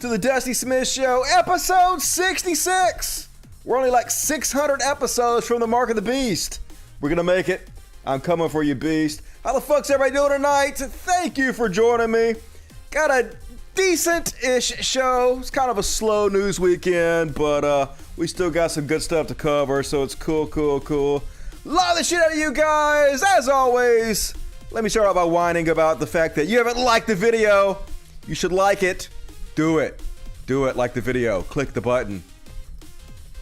to the Dusty Smith Show, episode 66. We're only like 600 episodes from the mark of the beast. We're gonna make it. I'm coming for you, beast. How the fuck's everybody doing tonight? Thank you for joining me. Got a decent-ish show. It's kind of a slow news weekend, but we still got some good stuff to cover, so it's cool. Love the shit out of you guys, as always. Let me start off by whining about the fact that you haven't liked the video. You should like it. Do it. Like the video. Click the button.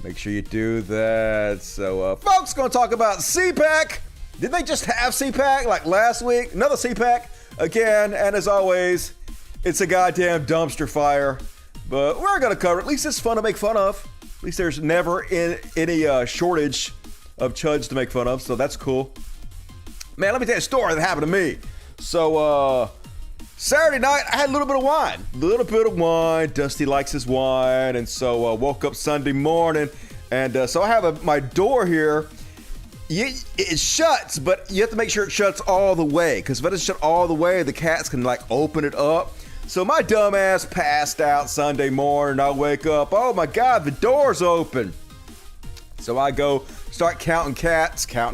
Make sure you do that. So, folks, gonna talk about CPAC. Did they just have CPAC like last week? Another CPAC again, and as always, it's a goddamn dumpster fire. But we're gonna cover it. At least it's fun to make fun of. At least there's never any shortage of chuds to make fun of, so that's cool. Man, let me tell you a story that happened to me. So, Saturday night, I had a little bit of wine. Dusty likes his wine, and so woke up Sunday morning, and so I have my door here. It shuts, but you have to make sure it shuts all the way, because if it doesn't shut all the way, the cats can like open it up. So my dumb ass passed out Sunday morning. I wake up, oh my God, the door's open. So I go start counting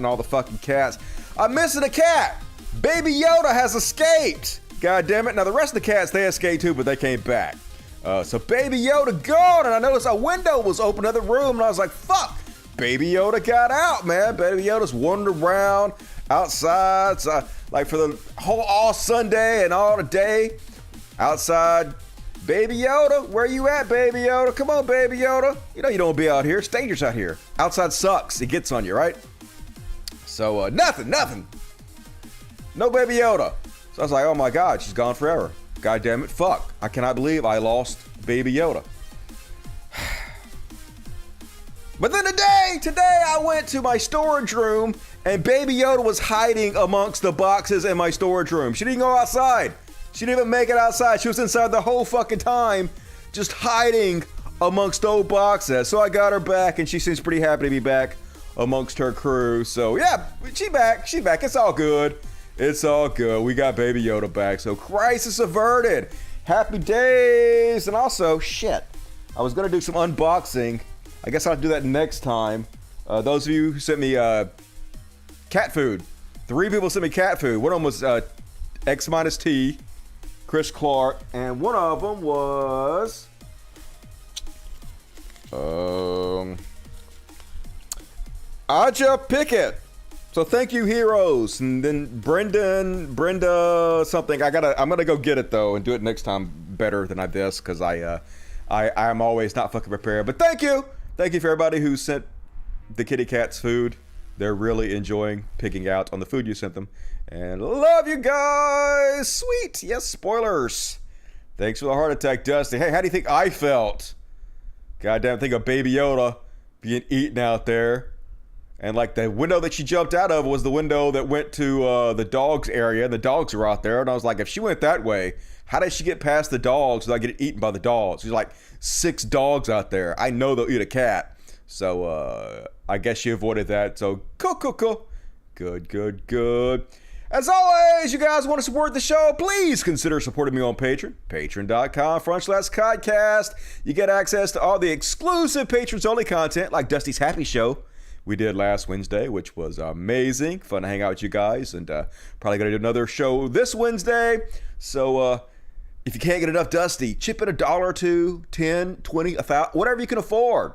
all the fucking cats. I'm missing a cat. Baby Yoda has escaped. God damn it. Now the rest of the cats, they escaped too, but they came back. So Baby Yoda gone, and I noticed a window was open in the room, and I was like, fuck. Baby Yoda got out, man. Baby Yoda's wandering around outside. So, like for the whole all Sunday and all the day outside. Baby Yoda, where you at, Baby Yoda? Come on, Baby Yoda. You know you don't be out here. It's dangerous out here. Outside sucks. It gets on you, right? So, nothing. No Baby Yoda. So I was like, oh my God, she's gone forever. God damn it, fuck. I cannot believe I lost Baby Yoda. But then today I went to my storage room and Baby Yoda was hiding amongst the boxes in my storage room. She didn't go outside. She didn't even make it outside. She was inside the whole fucking time, just hiding amongst old boxes. So I got her back and she seems pretty happy to be back amongst her crew. So yeah, she back. It's all good. We got Baby Yoda back. So crisis averted. Happy days. And also, shit, I was going to do some unboxing. I guess I'll do that next time. Those of you who sent me cat food. 3 people sent me cat food. One of them was X-T, Chris Clark. And one of them was... Aja Pickett. So thank you, heroes. And then Brenda something. I'm gonna go get it though and do it next time better than I this, because I'm always not fucking prepared. But thank you for everybody who sent the kitty cats food. They're really enjoying picking out on the food you sent them. And love you guys. Sweet. Yes, spoilers. Thanks for the heart attack, Dusty. Hey, how do you think I felt? Goddamn, think of Baby Yoda being eaten out there. And like the window that she jumped out of was the window that went to the dogs area, and the dogs were out there. And I was like, if she went that way, how did she get past the dogs without getting eaten by the dogs? There's like 6 dogs out there. I know they'll eat a cat. So I guess she avoided that. So cool. Good. As always, you guys want to support the show, please consider supporting me on Patreon. Patreon.com/Codcast. You get access to all the exclusive patrons-only content like Dusty's Happy Show we did last Wednesday, which was amazing. Fun to hang out with you guys, and probably going to do another show this Wednesday. So if you can't get enough Dusty, chip in $1 or $2, 10, 20, 1,000, whatever you can afford.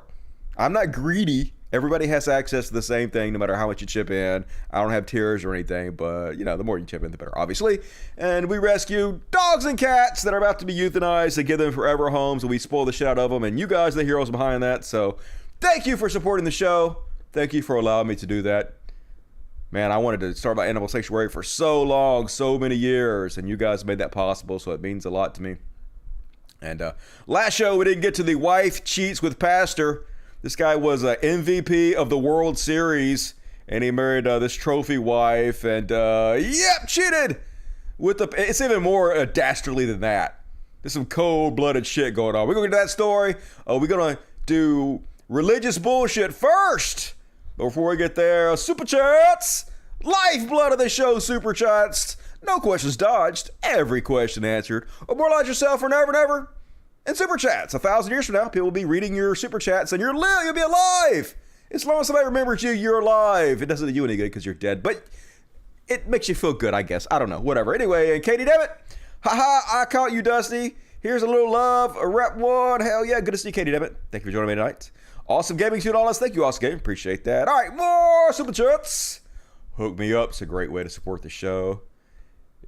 I'm not greedy. Everybody has access to the same thing, no matter how much you chip in. I don't have tiers or anything, but you know, the more you chip in, the better, obviously. And we rescue dogs and cats that are about to be euthanized and give them forever homes, and we spoil the shit out of them. And you guys are the heroes behind that. So thank you for supporting the show. Thank you for allowing me to do that. Man, I wanted to start my animal sanctuary for so long, so many years, and you guys made that possible, so it means a lot to me. And last show, we didn't get to the wife cheats with pastor. This guy was an MVP of the World Series, and he married this trophy wife, and cheated with the. It's even more dastardly than that. There's some cold-blooded shit going on. We're gonna get to that story. We're gonna do religious bullshit first. But before we get there, super chats, lifeblood of the show, super chats. No questions dodged, every question answered. Immortalize yourself for never, never. and super chats. 1,000 years from now, people will be reading your super chats and you'll be alive. As long as somebody remembers you, you're alive. It doesn't do you any good because you're dead, but it makes you feel good, I guess. I don't know, whatever. Anyway, and Katie, damn it. Haha, I caught you, Dusty. Here's a little love, a rep one. Hell yeah, good to see you, Katie, damn it. Thank you for joining me tonight. Awesome Gaming Chud, all us. Thank you, Awesome Gaming. Appreciate that. All right, more super chats. Hook me up. It's a great way to support the show.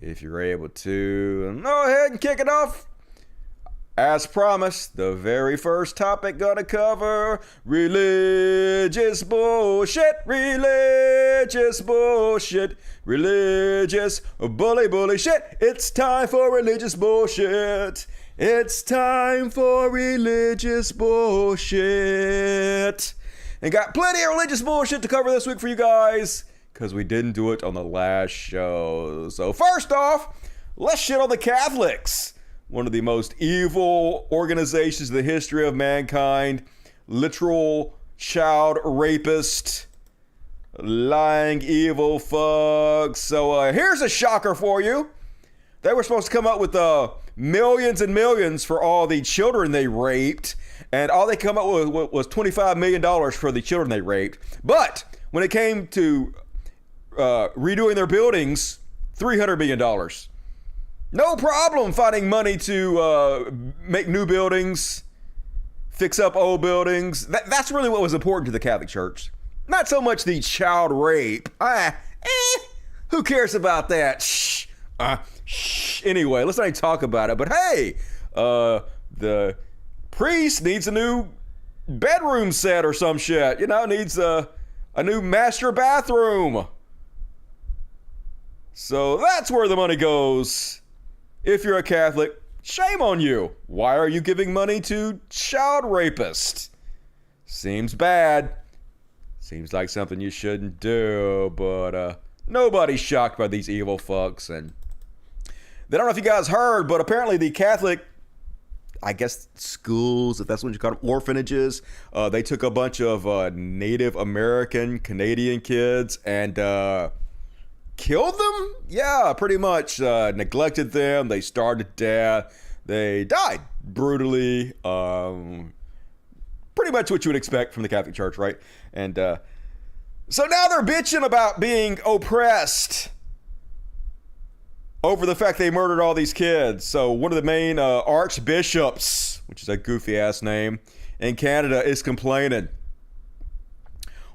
If you're able to, go ahead and kick it off. As promised, the very first topic gonna cover religious bullshit, religious bullshit, religious bully shit. It's time for religious bullshit. It's time for religious bullshit. And got plenty of religious bullshit to cover this week for you guys, because we didn't do it on the last show. So first off, let's shit on the Catholics. One of the most evil organizations in the history of mankind. Literal child rapist. Lying evil fucks. So here's a shocker for you. They were supposed to come up with millions and millions for all the children they raped. And all they come up with was $25 million for the children they raped. But when it came to redoing their buildings, $300 million. No problem finding money to make new buildings, fix up old buildings. That's really what was important to the Catholic Church. Not so much the child rape. Who cares about that? Shh. Anyway, let's not even talk about it. But hey, the priest needs a new bedroom set or some shit. You know, needs a new master bathroom. So that's where the money goes. If you're a Catholic, shame on you. Why are you giving money to child rapists? Seems bad. Seems like something you shouldn't do, but nobody's shocked by these evil fucks. And I don't know if you guys heard, but apparently the Catholic, I guess, schools, if that's what you call them, orphanages, they took a bunch of Native American, Canadian kids and killed them? Yeah, pretty much. Neglected them. They starved to death. They died brutally. Pretty much what you would expect from the Catholic Church, right? And so now they're bitching about being oppressed over the fact they murdered all these kids. So one of the main archbishops, which is a goofy ass name, in Canada is complaining.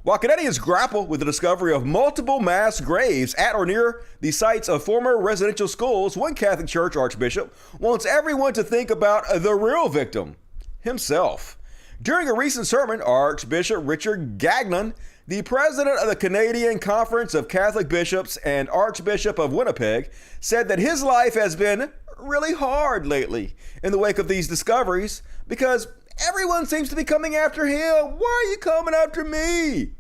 While Canadians grapple with the discovery of multiple mass graves at or near the sites of former residential schools, one Catholic Church archbishop wants everyone to think about the real victim, himself. During a recent sermon, Archbishop Richard Gagnon, the president of the Canadian Conference of Catholic Bishops and Archbishop of Winnipeg, said that his life has been really hard lately in the wake of these discoveries because everyone seems to be coming after him. Why are you coming after me?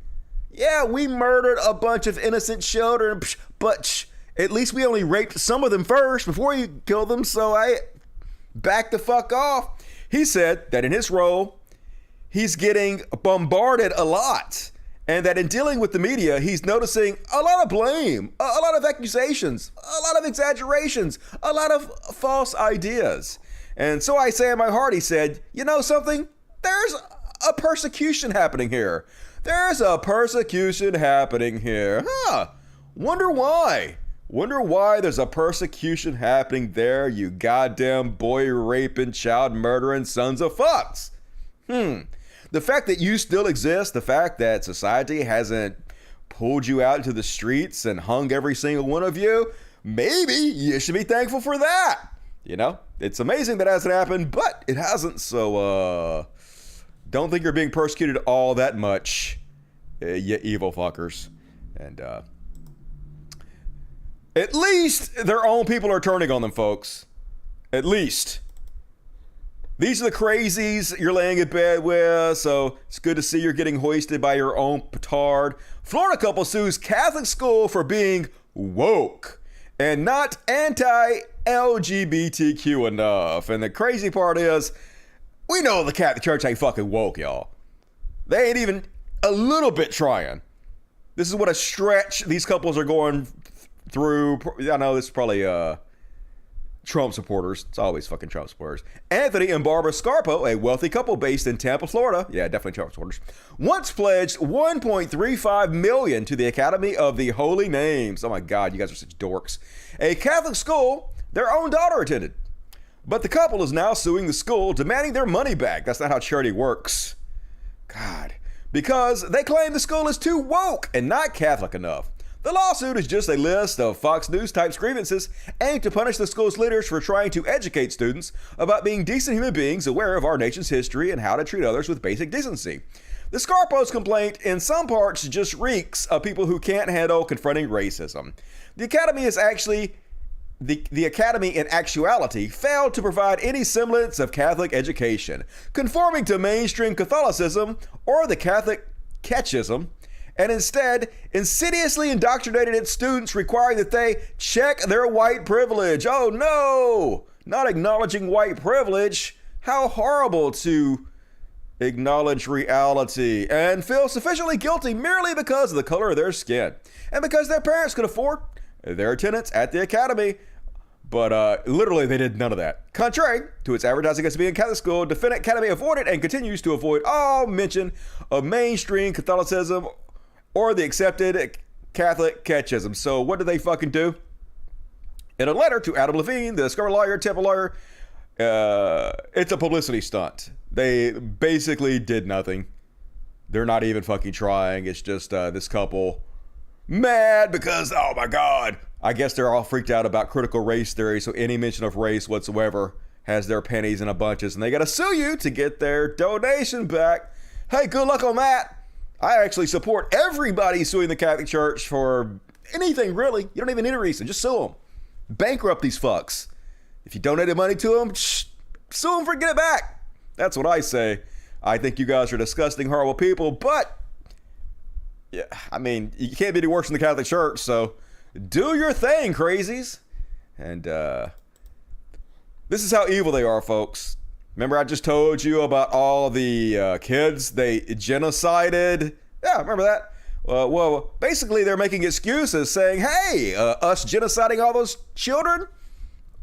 Yeah, we murdered a bunch of innocent children, but at least we only raped some of them first before you killed them, so I back the fuck off. He said that in his role, he's getting bombarded a lot, and that in dealing with the media, he's noticing a lot of blame, a lot of accusations, a lot of exaggerations, a lot of false ideas. And so I say in my heart, he said, you know something? There's a persecution happening here. There's a persecution happening here. Wonder why? Wonder why there's a persecution happening there, you goddamn boy raping, child murdering sons of fucks. The fact that you still exist, the fact that society hasn't pulled you out into the streets and hung every single one of you, maybe you should be thankful for that. You know, it's amazing that hasn't happened, but it hasn't. So, don't think you're being persecuted all that much, you evil fuckers. And, at least their own people are turning on them, folks. At least. These are the crazies you're laying in bed with, so it's good to see you're getting hoisted by your own petard. Florida couple sues Catholic school for being woke and not anti-LGBTQ enough. And the crazy part is, we know the Catholic Church ain't fucking woke, y'all. They ain't even a little bit trying. This is what a stretch these couples are going through. I know this is probably Trump supporters. It's always fucking Trump supporters. Anthony and Barbara Scarpo, a wealthy couple based in Tampa, Florida. Yeah, definitely Trump supporters. Once pledged $1.35 million to the Academy of the Holy Names. Oh my God, you guys are such dorks. A Catholic school their own daughter attended. But the couple is now suing the school, demanding their money back. That's not how charity works. God. Because they claim the school is too woke and not Catholic enough. The lawsuit is just a list of Fox News type grievances aimed to punish the school's leaders for trying to educate students about being decent human beings aware of our nation's history and how to treat others with basic decency. The Scarpo's complaint in some parts just reeks of people who can't handle confronting racism. The Academy is actually The Academy, in actuality, failed to provide any semblance of Catholic education, conforming to mainstream Catholicism or the Catholic catechism, and instead insidiously indoctrinated its students, requiring that they check their white privilege. Oh no! Not acknowledging white privilege. How horrible to acknowledge reality and feel sufficiently guilty merely because of the color of their skin and because their parents could afford their attendance at the Academy. But literally, they did none of that. Contrary to its advertising as being a Catholic school, Defendant Academy avoided and continues to avoid all mention of mainstream Catholicism or the accepted Catholic catechism. So what did they fucking do? In a letter to Adam Levine, the Discover lawyer, Tampa lawyer, it's a publicity stunt. They basically did nothing. They're not even fucking trying. It's just this couple mad because, oh my God, I guess they're all freaked out about critical race theory. So any mention of race whatsoever has their pennies in a bunches, and they got to sue you to get their donation back. Hey, good luck on that. I actually support everybody suing the Catholic Church for anything, really. You don't even need a reason. Just sue them. Bankrupt these fucks. If you donated money to them, sue them for get it back. That's what I say. I think you guys are disgusting, horrible people, but yeah, I mean, you can't be any worse than the Catholic Church, so do your thing, crazies. And this is how evil they are, folks. Remember I just told you about all the kids they genocided? Yeah, remember that? Well, basically they're making excuses saying, hey, us genociding all those children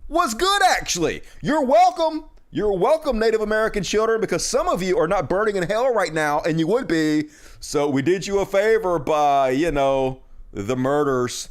was good, actually. You're welcome. You're welcome, Native American children, because some of you are not burning in hell right now, and you would be. So we did you a favor by, the murders.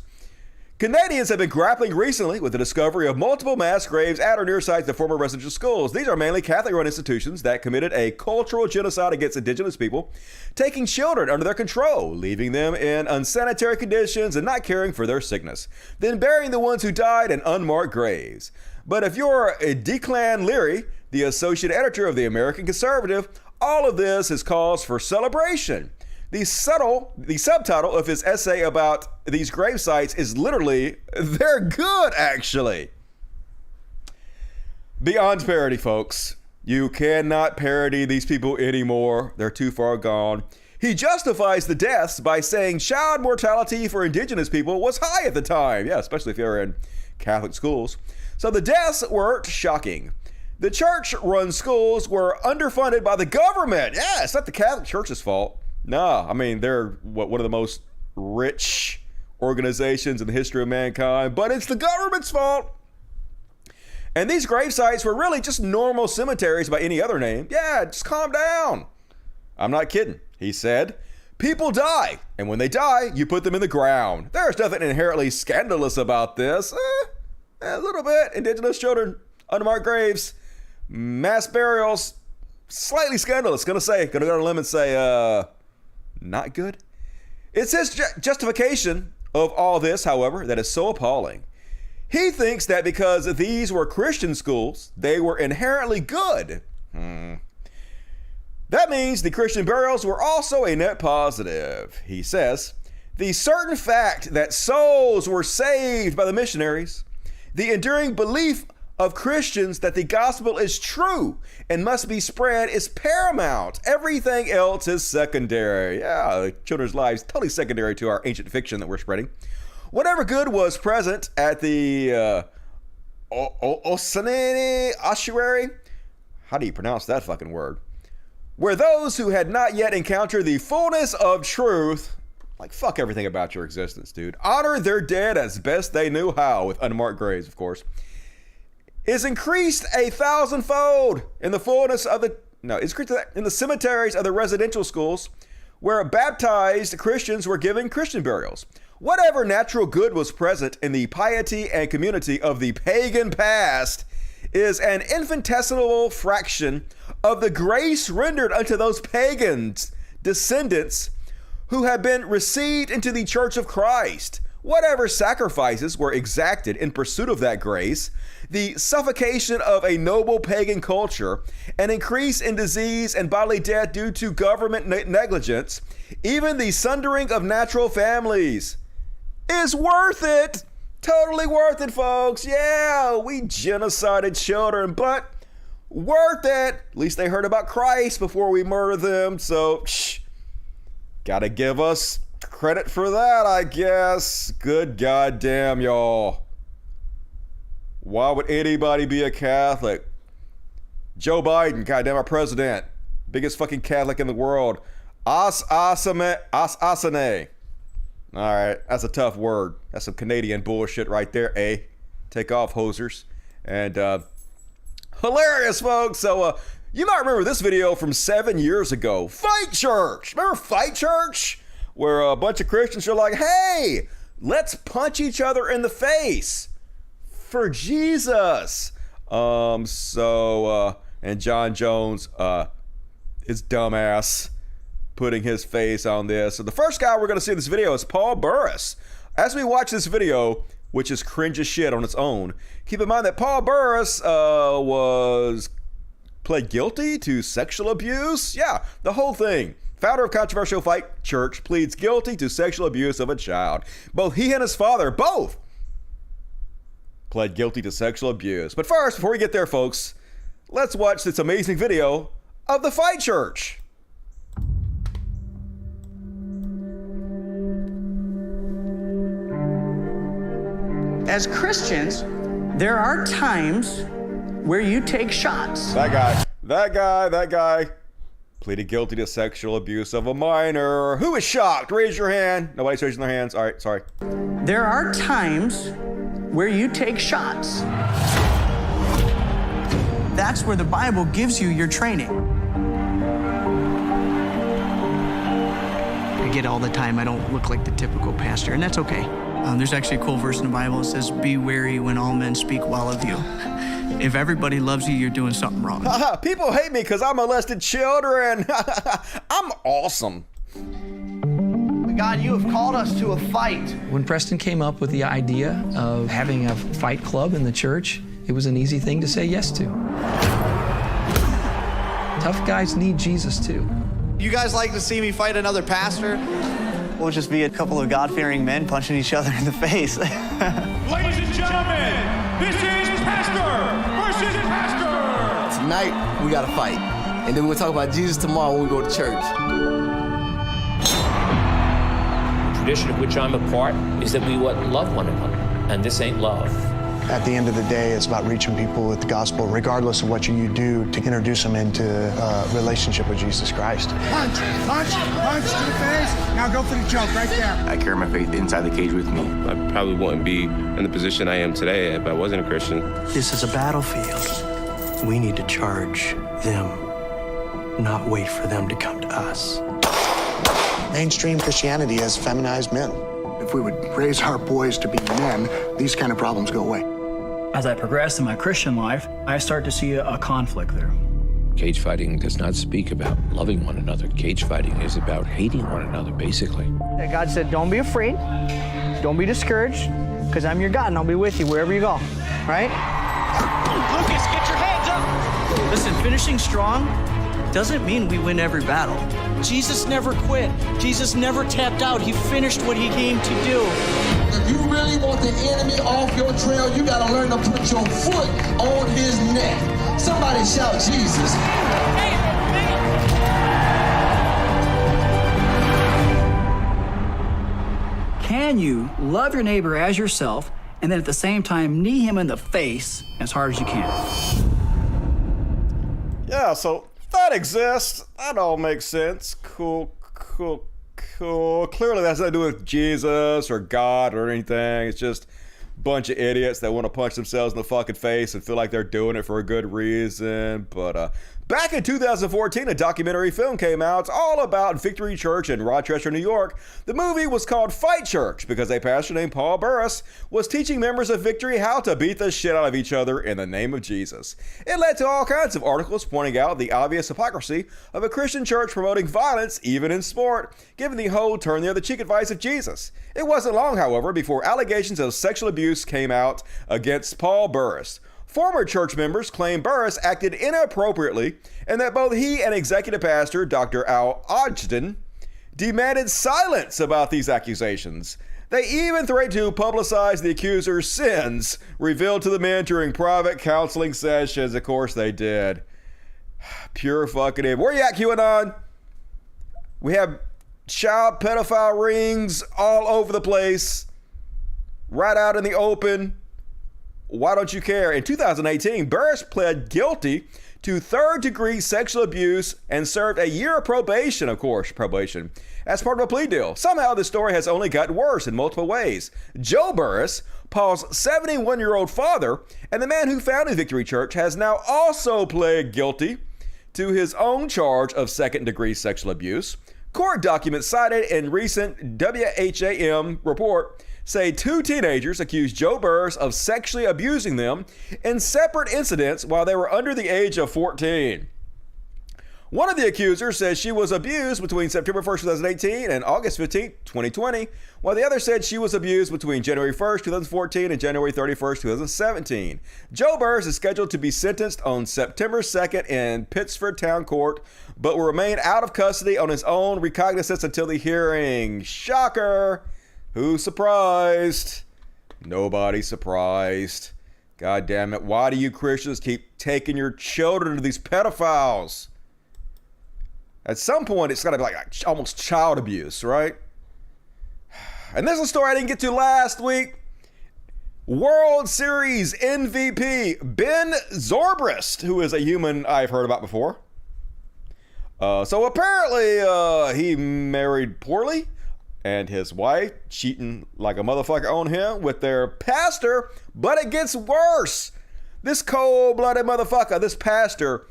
Canadians have been grappling recently with the discovery of multiple mass graves at or near sites of former residential schools. These are mainly Catholic-run institutions that committed a cultural genocide against indigenous people, taking children under their control, leaving them in unsanitary conditions and not caring for their sickness, then burying the ones who died in unmarked graves. But if you're Declan Leary, the associate editor of the American Conservative, all of this is cause for celebration. The subtitle of his essay about these grave sites is literally, they're good, actually. Beyond parody, folks. You cannot parody these people anymore. They're too far gone. He justifies the deaths by saying child mortality for indigenous people was high at the time. Yeah, especially if you're in Catholic schools. So the deaths weren't shocking. The church-run schools were underfunded by the government. Yeah, it's not the Catholic Church's fault. No, I mean, they're one of the most rich organizations in the history of mankind, but it's the government's fault. And these grave sites were really just normal cemeteries by any other name. Yeah, just calm down. I'm not kidding. He said, people die, and when they die, you put them in the ground. There's nothing inherently scandalous about this. A little bit. Indigenous children, unmarked graves, mass burials, slightly scandalous. Gonna go on a limb and say, not good. It's his justification of all this, however, that is so appalling. He thinks that because these were Christian schools, they were inherently good. That means the Christian burials were also a net positive. He says, the certain fact that souls were saved by the missionaries, the enduring belief of Christians that the gospel is true and must be spread is paramount. Everything else is secondary. Yeah, children's lives, totally secondary to our ancient fiction that we're spreading. Whatever good was present at the Osaneni ossuary, how do you pronounce that fucking word? Where those who had not yet encountered the fullness of truth, like fuck everything about your existence, dude, honor their dead as best they knew how, with unmarked graves, of course. is increased 1,000-fold in the fullness of the, no, it's increased in the cemeteries of the residential schools where baptized Christians were given Christian burials. Whatever natural good was present in the piety and community of the pagan past is an infinitesimal fraction of the grace rendered unto those pagans' descendants who have been received into the Church of Christ. Whatever sacrifices were exacted in pursuit of that grace, the suffocation of a noble pagan culture, an increase in disease and bodily death due to government negligence, even the sundering of natural families is worth it. Totally worth it, folks. Yeah, we genocided children, but worth it. At least they heard about Christ before we murdered them, so gotta give us credit for that, I guess. Good goddamn, y'all. Why would anybody be a Catholic? Joe Biden, goddamn, our president. Biggest fucking Catholic in the world. Asane. All right, that's a tough word. That's some Canadian bullshit right there, eh? Take off, hosers. And hilarious, folks. So you might remember this video from 7 years ago. Fight Church. Remember Fight Church? Where a bunch of Christians are like, hey, let's punch each other in the face for Jesus. And John Jones, his dumbass, putting his face on this. So the first guy we're going to see in this video is Paul Burris. As we watch this video, which is cringe as shit on its own, keep in mind that Paul Burris pled guilty to sexual abuse. Yeah, the whole thing. Founder of controversial Fight Church pleads guilty to sexual abuse of a child. Both he and his father, both, pled guilty to sexual abuse. But first, before we get there, folks, let's watch this amazing video of the Fight Church. As Christians, there are times where you take shots. That guy pleaded guilty to sexual abuse of a minor. Who is shocked? Raise your hand. Nobody's raising their hands. All right, sorry. There are times where you take shots. That's where the Bible gives you your training. I get all the time, I don't look like the typical pastor, and that's okay. There's actually a cool verse in the Bible that says, be wary when all men speak well of you. If everybody loves you, you're doing something wrong. People hate me because I molested children. I'm awesome. God, you have called us to a fight. When Preston came up with the idea of having a fight club in the church, it was an easy thing to say yes to. Tough guys need Jesus too. You guys like to see me fight another pastor? We'll just be a couple of God-fearing men punching each other in the face. Ladies and gentlemen, this is Pastor versus Pastor. Tonight, we got to fight. And then we'll talk about Jesus tomorrow when we go to church. The tradition of which I'm a part is that we love one another, and this ain't love. At the end of the day, it's about reaching people with the gospel, regardless of what you do, to introduce them into a relationship with Jesus Christ. Punch to the face. Now go for the choke right there. I carry my faith inside the cage with me. I probably wouldn't be in the position I am today if I wasn't a Christian. This is a battlefield. We need to charge them, not wait for them to come to us. Mainstream Christianity has feminized men. If we would raise our boys to be men, these kind of problems go away. As I progress in my Christian life, I start to see a conflict there. Cage fighting does not speak about loving one another. Cage fighting is about hating one another, basically. God said, don't be afraid, don't be discouraged, because I'm your God and I'll be with you wherever you go, right? Lucas, get your hands up! Listen, finishing strong doesn't mean we win every battle. Jesus never quit. Jesus never tapped out. He finished what he came to do. If you really want the enemy off your trail, you gotta learn to put your foot on his neck. Somebody shout Jesus. Can you love your neighbor as yourself and then at the same time knee him in the face as hard as you can? Yeah, so that exists. That all makes sense. Cool. Clearly, that's nothing to do with Jesus or God or anything. It's just bunch of idiots that want to punch themselves in the fucking face and feel like they're doing it for a good reason. But back in 2014, a documentary film came out all about Victory Church in Rochester, New York. The movie was called Fight Church because a pastor named Paul Burris was teaching members of Victory how to beat the shit out of each other in the name of Jesus. It led to all kinds of articles pointing out the obvious hypocrisy of a Christian church promoting violence, even in sport, given the whole turn the other cheek advice of Jesus. It wasn't long, however, before allegations of sexual abuse came out against Paul Burris. Former church members claim Burris acted inappropriately and that both he and executive pastor Dr. Al Ogden demanded silence about these accusations. They even threatened to publicize the accuser's sins revealed to the men during private counseling sessions. Of course they did. Pure fucking evil. Where you at, QAnon? We have child pedophile rings all over the place, right out in the open. Why don't you care? In 2018, Burris pled guilty to third-degree sexual abuse and served a year of probation, as part of a plea deal. Somehow, this story has only gotten worse in multiple ways. Joe Burris, Paul's 71-year-old father, and the man who founded Victory Church, has now also pled guilty to his own charge of second-degree sexual abuse. Court documents cited in recent WHAM report say 2 teenagers accused Joe Burris of sexually abusing them in separate incidents while they were under the age of 14. One of the accusers says she was abused between September 1st, 2018 and August 15th, 2020, while the other said she was abused between January 1st, 2014 and January 31st, 2017. Joe Burris is scheduled to be sentenced on September 2nd in Pittsford Town Court, but will remain out of custody on his own recognizance until the hearing. Shocker! Who's surprised? Nobody surprised. God damn it. Why do you Christians keep taking your children to these pedophiles? At some point, it's got to be like almost child abuse, right? And this is a story I didn't get to last week. World Series MVP Ben Zobrist, who is a human I've heard about before. So apparently he married poorly, and his wife cheating like a motherfucker on him with their pastor. But it gets worse. This cold-blooded motherfucker, this pastor,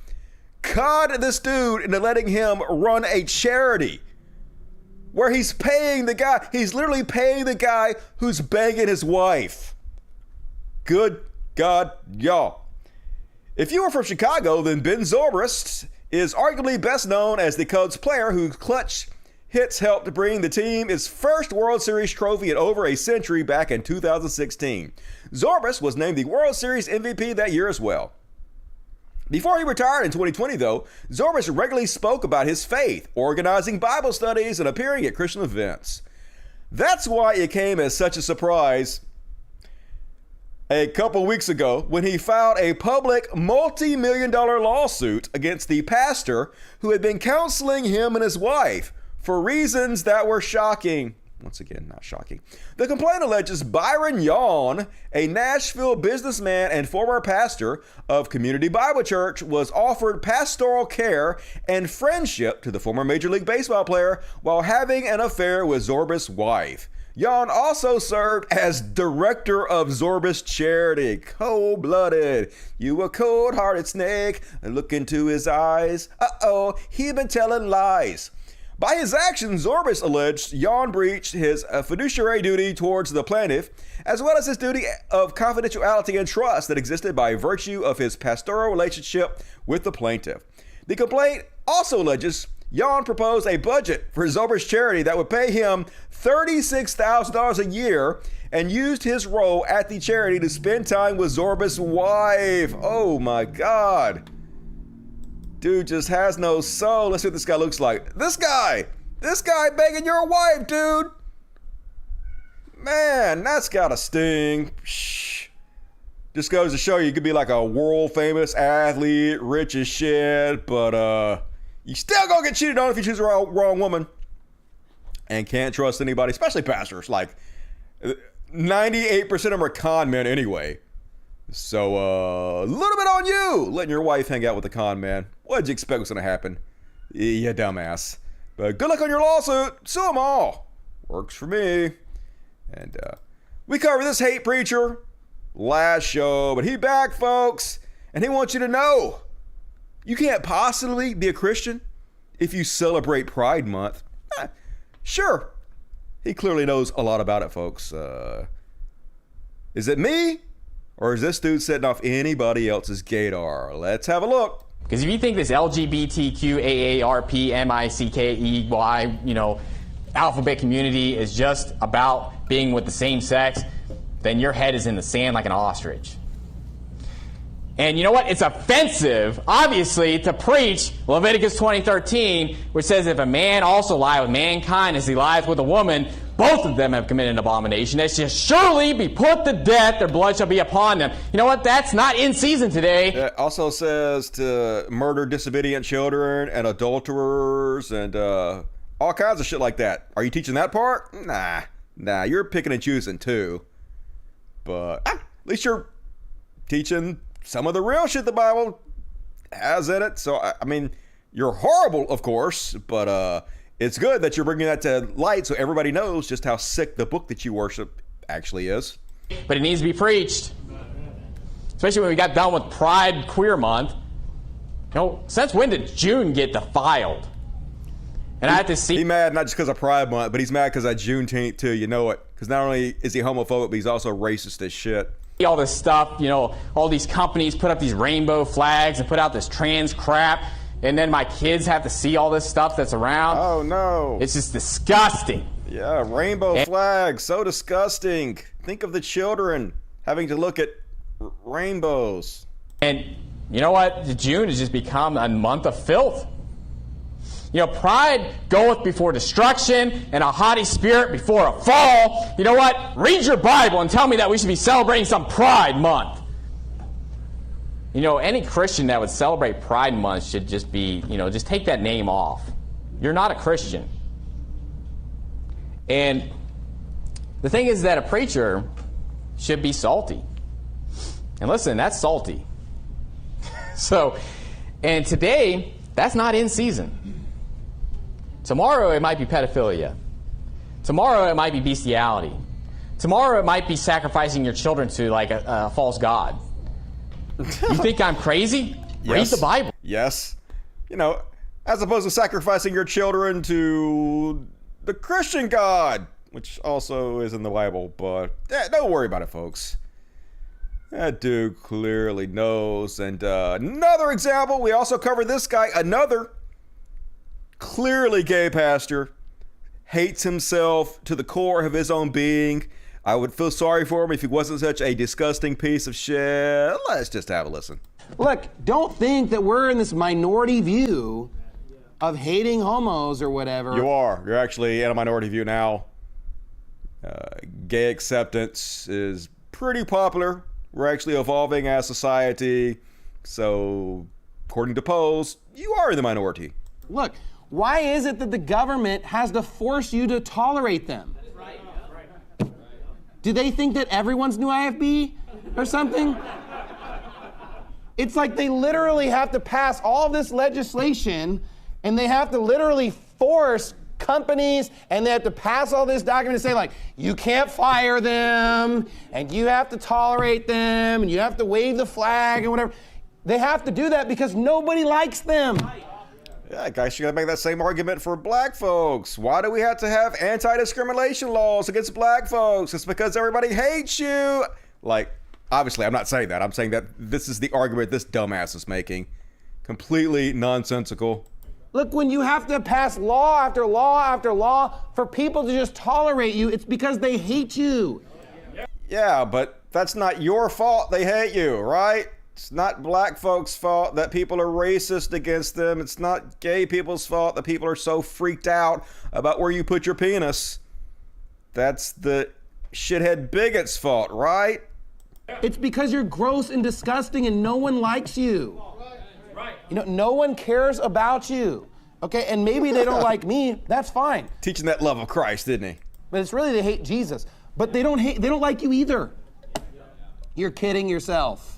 conned this dude into letting him run a charity where he's paying the guy. He's literally paying the guy who's banging his wife. Good God, y'all. If you were from Chicago, then Ben Zobrist is arguably best known as the Cubs player whose clutch hits helped bring the team its first World Series trophy in over a century back in 2016. Zobrist was named the World Series MVP that year as well. Before he retired in 2020, though, Zobrist regularly spoke about his faith, organizing Bible studies and appearing at Christian events. That's why it came as such a surprise a couple weeks ago when he filed a public multi-million-dollar lawsuit against the pastor who had been counseling him and his wife for reasons that were shocking. Once again, not shocking. The complaint alleges Byron Yawn, a Nashville businessman and former pastor of Community Bible Church, was offered pastoral care and friendship to the former Major League Baseball player while having an affair with Zobrist's wife. Yawn also served as director of Zobrist Charity. Cold-blooded. You a cold-hearted snake. Look into his eyes. Uh-oh, he been telling lies. By his actions, Zobrist alleged Yawn breached his fiduciary duty towards the plaintiff, as well as his duty of confidentiality and trust that existed by virtue of his pastoral relationship with the plaintiff. The complaint also alleges Yawn proposed a budget for Zobrist Charity that would pay him $36,000 a year and used his role at the charity to spend time with Zobrist's wife. Oh my God. Dude just has no soul. Let's see what this guy looks like. This guy banging your wife, dude. Man, that's gotta sting. Shh. Just goes to show you could be like a world famous athlete, rich as shit, but you still gonna get cheated on if you choose the wrong woman. And can't trust anybody, especially pastors. Like 98% of them are con men anyway. So, a little bit on you, letting your wife hang out with a con man. What did you expect was going to happen? You dumbass. But good luck on your lawsuit. Sue them all. Works for me. And We covered this hate preacher last show, but he back, folks, and he wants you to know you can't possibly be a Christian if you celebrate Pride Month. Sure, he clearly knows a lot about it, folks. Is it me, or is this dude setting off anybody else's gaydar? Let's have a look. Because if you think this LGBTQAARPMICKEY, alphabet community is just about being with the same sex, then your head is in the sand like an ostrich. And you know what? It's offensive, obviously, to preach Leviticus 20:13, which says if a man also lie with mankind as he lies with a woman, both of them have committed an abomination. They shall surely be put to death. Their blood shall be upon them. You know what? That's not in season today. It also says to murder disobedient children and adulterers and all kinds of shit like that. Are you teaching that part? Nah, you're picking and choosing too. But at least you're teaching some of the real shit the Bible has in it. So, I mean, you're horrible, of course, but it's good that you're bringing that to light so everybody knows just how sick the book that you worship actually is. But it needs to be preached. Especially when we got done with Pride Queer Month. Since when did June get defiled? And I have to see. He's mad not just because of Pride Month, but he's mad because of Juneteenth too. You know it. Because not only is he homophobic, but he's also racist as shit. All this stuff, all these companies put up these rainbow flags and put out this trans crap, and then my kids have to see all this stuff that's around. Oh no. It's just disgusting. Yeah, rainbow flags, so disgusting. Think of the children having to look at rainbows. And you know what? June has just become a month of filth. Pride goeth before destruction, and a haughty spirit before a fall. You know what? Read your Bible and tell me that we should be celebrating some Pride Month. Any Christian that would celebrate Pride Month should just be, just take that name off. You're not a Christian. And the thing is that a preacher should be salty. And listen, that's salty. And today, that's not in season. Tomorrow it might be pedophilia. Tomorrow it might be bestiality. Tomorrow it might be sacrificing your children to like a false god. You think I'm crazy? Yes. Read the Bible. Yes. As opposed to sacrificing your children to the Christian God, which also is in the Bible, but don't worry about it, folks. That dude clearly knows. And another example, we also covered this guy, another clearly gay pastor, hates himself to the core of his own being. I would feel sorry for him if he wasn't such a disgusting piece of shit. Let's just have a listen. Look, don't think that we're in this minority view of hating homos or whatever. You are. You're actually in a minority view now. Gay acceptance is pretty popular. We're actually evolving as society. So, according to polls, you are in the minority. Look, why is it that the government has to force you to tolerate them? Do they think that everyone's new IFB or something? It's like they literally have to pass all this legislation, and they have to literally force companies, and they have to pass all this document and say, like, you can't fire them, and you have to tolerate them, and you have to wave the flag and whatever. They have to do that because nobody likes them. Yeah, guys, you gotta make that same argument for black folks. Why do we have to have anti-discrimination laws against black folks? It's because everybody hates you. Like, obviously, I'm not saying that. I'm saying that this is the argument this dumbass is making. Completely nonsensical. Look, when you have to pass law after law after law for people to just tolerate you, it's because they hate you. Yeah, but that's not your fault they hate you, right? It's not black folks' fault that people are racist against them. It's not gay people's fault that people are so freaked out about where you put your penis. That's the shithead bigot's fault, right? It's because you're gross and disgusting and no one likes you. No one cares about you. Okay, and maybe they don't like me, that's fine. Teaching that love of Christ, didn't he? But it's really they hate Jesus. But they don't like you either. You're kidding yourself.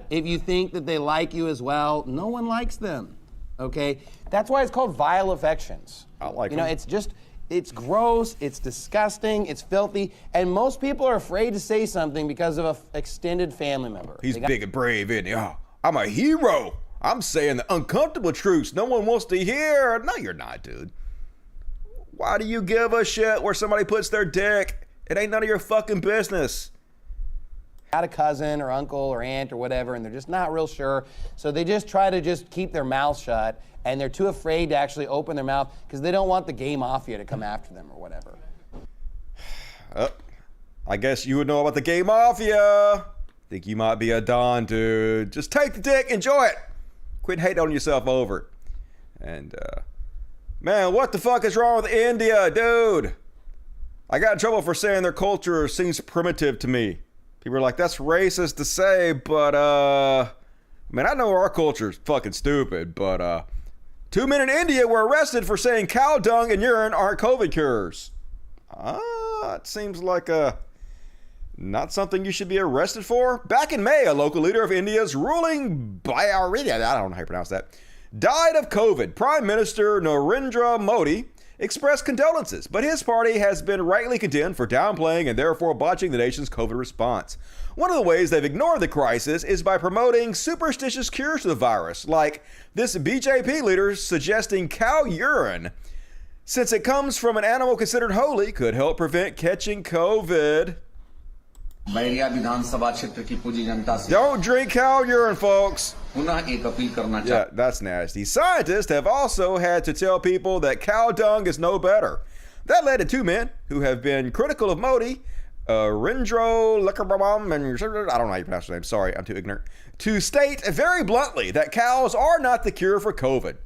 If you think that they like you as well, no one likes them, okay? That's why it's called vile affections. I like them. It's gross, it's disgusting, it's filthy, and most people are afraid to say something because of an extended family member. He's big and brave, isn't he? Oh, I'm a hero. I'm saying the uncomfortable truths no one wants to hear. No, you're not, dude. Why do you give a shit where somebody puts their dick? It ain't none of your fucking business. Got a cousin or uncle or aunt or whatever, and they're just not real sure, so they just try to just keep their mouth shut, and they're too afraid to actually open their mouth because they don't want the gay mafia to come after them or whatever. I guess you would know about the gay mafia. Think you might be a Don, dude. Just take the dick, enjoy it. Quit hating on yourself over it. And, man, what the fuck is wrong with India, dude? I got in trouble for saying their culture seems primitive to me. People are like, that's racist to say, but, man, I know our culture's fucking stupid, but, 2 men in India were arrested for saying cow dung and urine aren't COVID cures. It seems like, not something you should be arrested for. Back in May, a local leader of India's ruling Bharatiya, I don't know how you pronounce that, died of COVID. Prime Minister Narendra Modi expressed condolences, but his party has been rightly condemned for downplaying and therefore botching the nation's COVID response. One of the ways they've ignored the crisis is by promoting superstitious cures to the virus, like this BJP leader suggesting cow urine, since it comes from an animal considered holy, could help prevent catching COVID. Don't drink cow urine, folks. Yeah, that's nasty. Scientists have also had to tell people that cow dung is no better. That led to 2 men who have been critical of Modi, Rindro Lekarbam, and I don't know how you pronounce his name. Sorry, I'm too ignorant. To state very bluntly that cows are not the cure for COVID.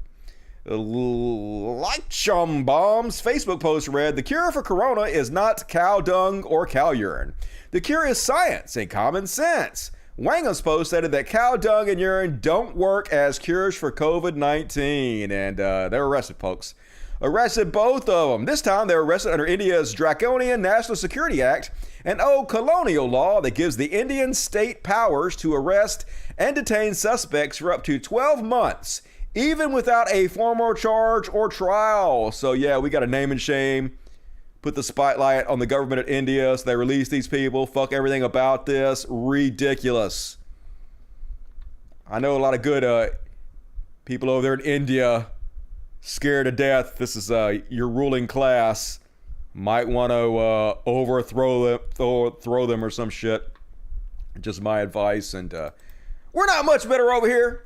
Like Chum Bomb's Facebook post read, the cure for corona is not cow dung or cow urine. The cure is science and common sense. Wangham's post stated that cow dung and urine don't work as cures for COVID-19. And they're arrested, folks. Arrested both of them. This time they were arrested under India's Draconian National Security Act, an old colonial law that gives the Indian state powers to arrest and detain suspects for up to 12 months, even without a formal charge or trial. So yeah, we got to name and shame. Put the spotlight on the government of India so they release these people. Fuck everything about this. Ridiculous. I know a lot of good people over there in India scared to death. This is your ruling class. Might want to overthrow them or some shit. Just my advice. And we're not much better over here.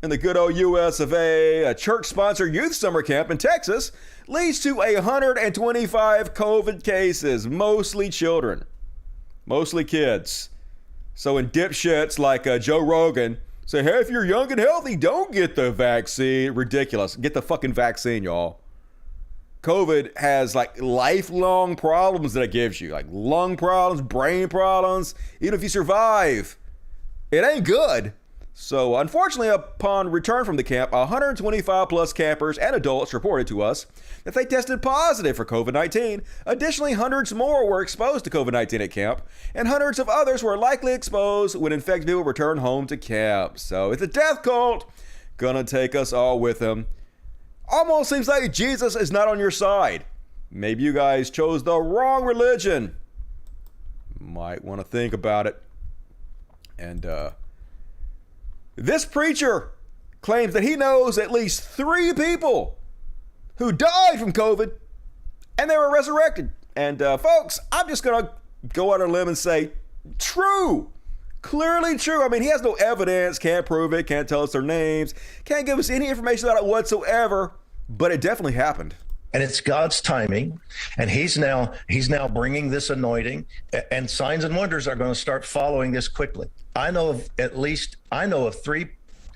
In the good old US of A, church-sponsored youth summer camp in Texas leads to 125 COVID cases, mostly children, mostly kids. So when dipshits like Joe Rogan say, hey, if you're young and healthy, don't get the vaccine. Ridiculous. Get the fucking vaccine, y'all. COVID has like lifelong problems that it gives you, like lung problems, brain problems. Even if you survive, it ain't good. So unfortunately, upon return from the camp, 125 plus campers and adults reported to us that they tested positive for COVID-19. Additionally, hundreds more were exposed to COVID-19 at camp, and hundreds of others were likely exposed when infected people returned home to camp. So it's a death cult. Gonna take us all with him. Almost seems like Jesus is not on your side. Maybe you guys chose the wrong religion. Might want to think about it. And, this preacher claims that he knows at least 3 people who died from COVID and they were resurrected. And folks, I'm just going to go out on a limb and say, true. Clearly true. I mean, he has no evidence, can't prove it, can't tell us their names, can't give us any information about it whatsoever, but it definitely happened. And it's God's timing, and he's now bringing this anointing, and signs and wonders are going to start following this quickly. I know of 3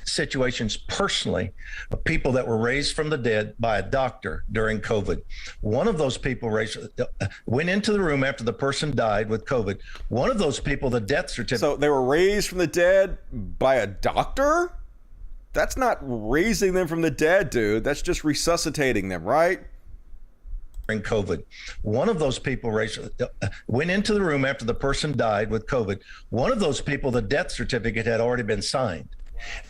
situations personally of people that were raised from the dead by a doctor during COVID. One of those people went into the room after the person died with COVID. One of those people, the death certificate. So they were raised from the dead by a doctor? That's not raising them from the dead, dude. That's just resuscitating them, right? COVID. One of those people went into the room after the person died with COVID. One of those people, the death certificate had already been signed,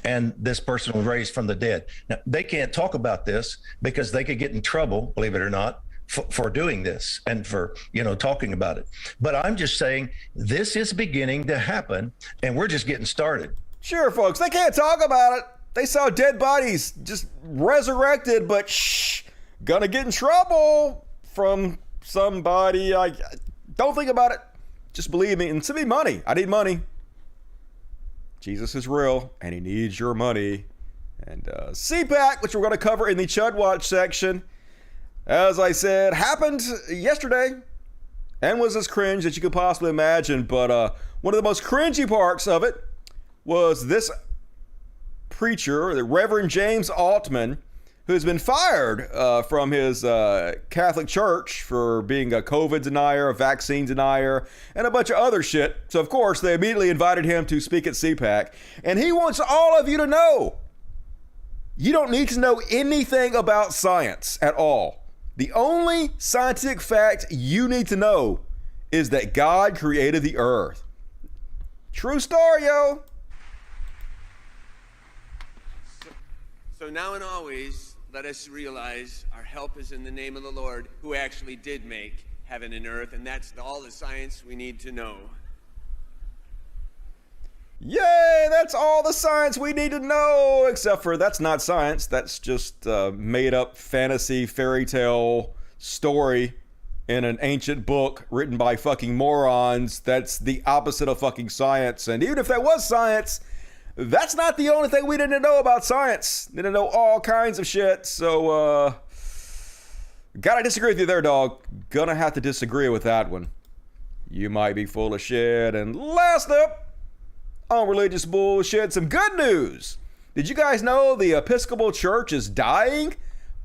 and this person was raised from the dead. Now, they can't talk about this because they could get in trouble, believe it or not, for doing this and for, talking about it. But I'm just saying this is beginning to happen, and we're just getting started. Sure, folks, they can't talk about it. They saw dead bodies just resurrected, but gonna get in trouble from somebody. I don't think about it. Just believe me and send me money. I need money. Jesus is real, and he needs your money. And CPAC, which we're going to cover in the Chud Watch section, as I said, happened yesterday and was as cringe as you could possibly imagine. But one of the most cringy parts of it was this preacher, the Reverend James Altman, who's been fired from his Catholic Church for being a COVID denier, a vaccine denier, and a bunch of other shit. So, of course, they immediately invited him to speak at CPAC. And he wants all of you to know, you don't need to know anything about science at all. The only scientific fact you need to know is that God created the earth. True story, yo. So now and always, let us realize our help is in the name of the Lord, who actually did make heaven and earth, and that's all the science we need to know. Yay, that's all the science we need to know, except for that's not science. That's just made up fantasy fairy tale story in an ancient book written by fucking morons. That's the opposite of fucking science. And even if that was science, that's not the only thing we didn't know about science. Didn't know all kinds of shit. So, gotta disagree with you there, dog. Gonna have to disagree with that one. You might be full of shit. And last up, on religious bullshit, some good news. Did you guys know the Episcopal Church is dying?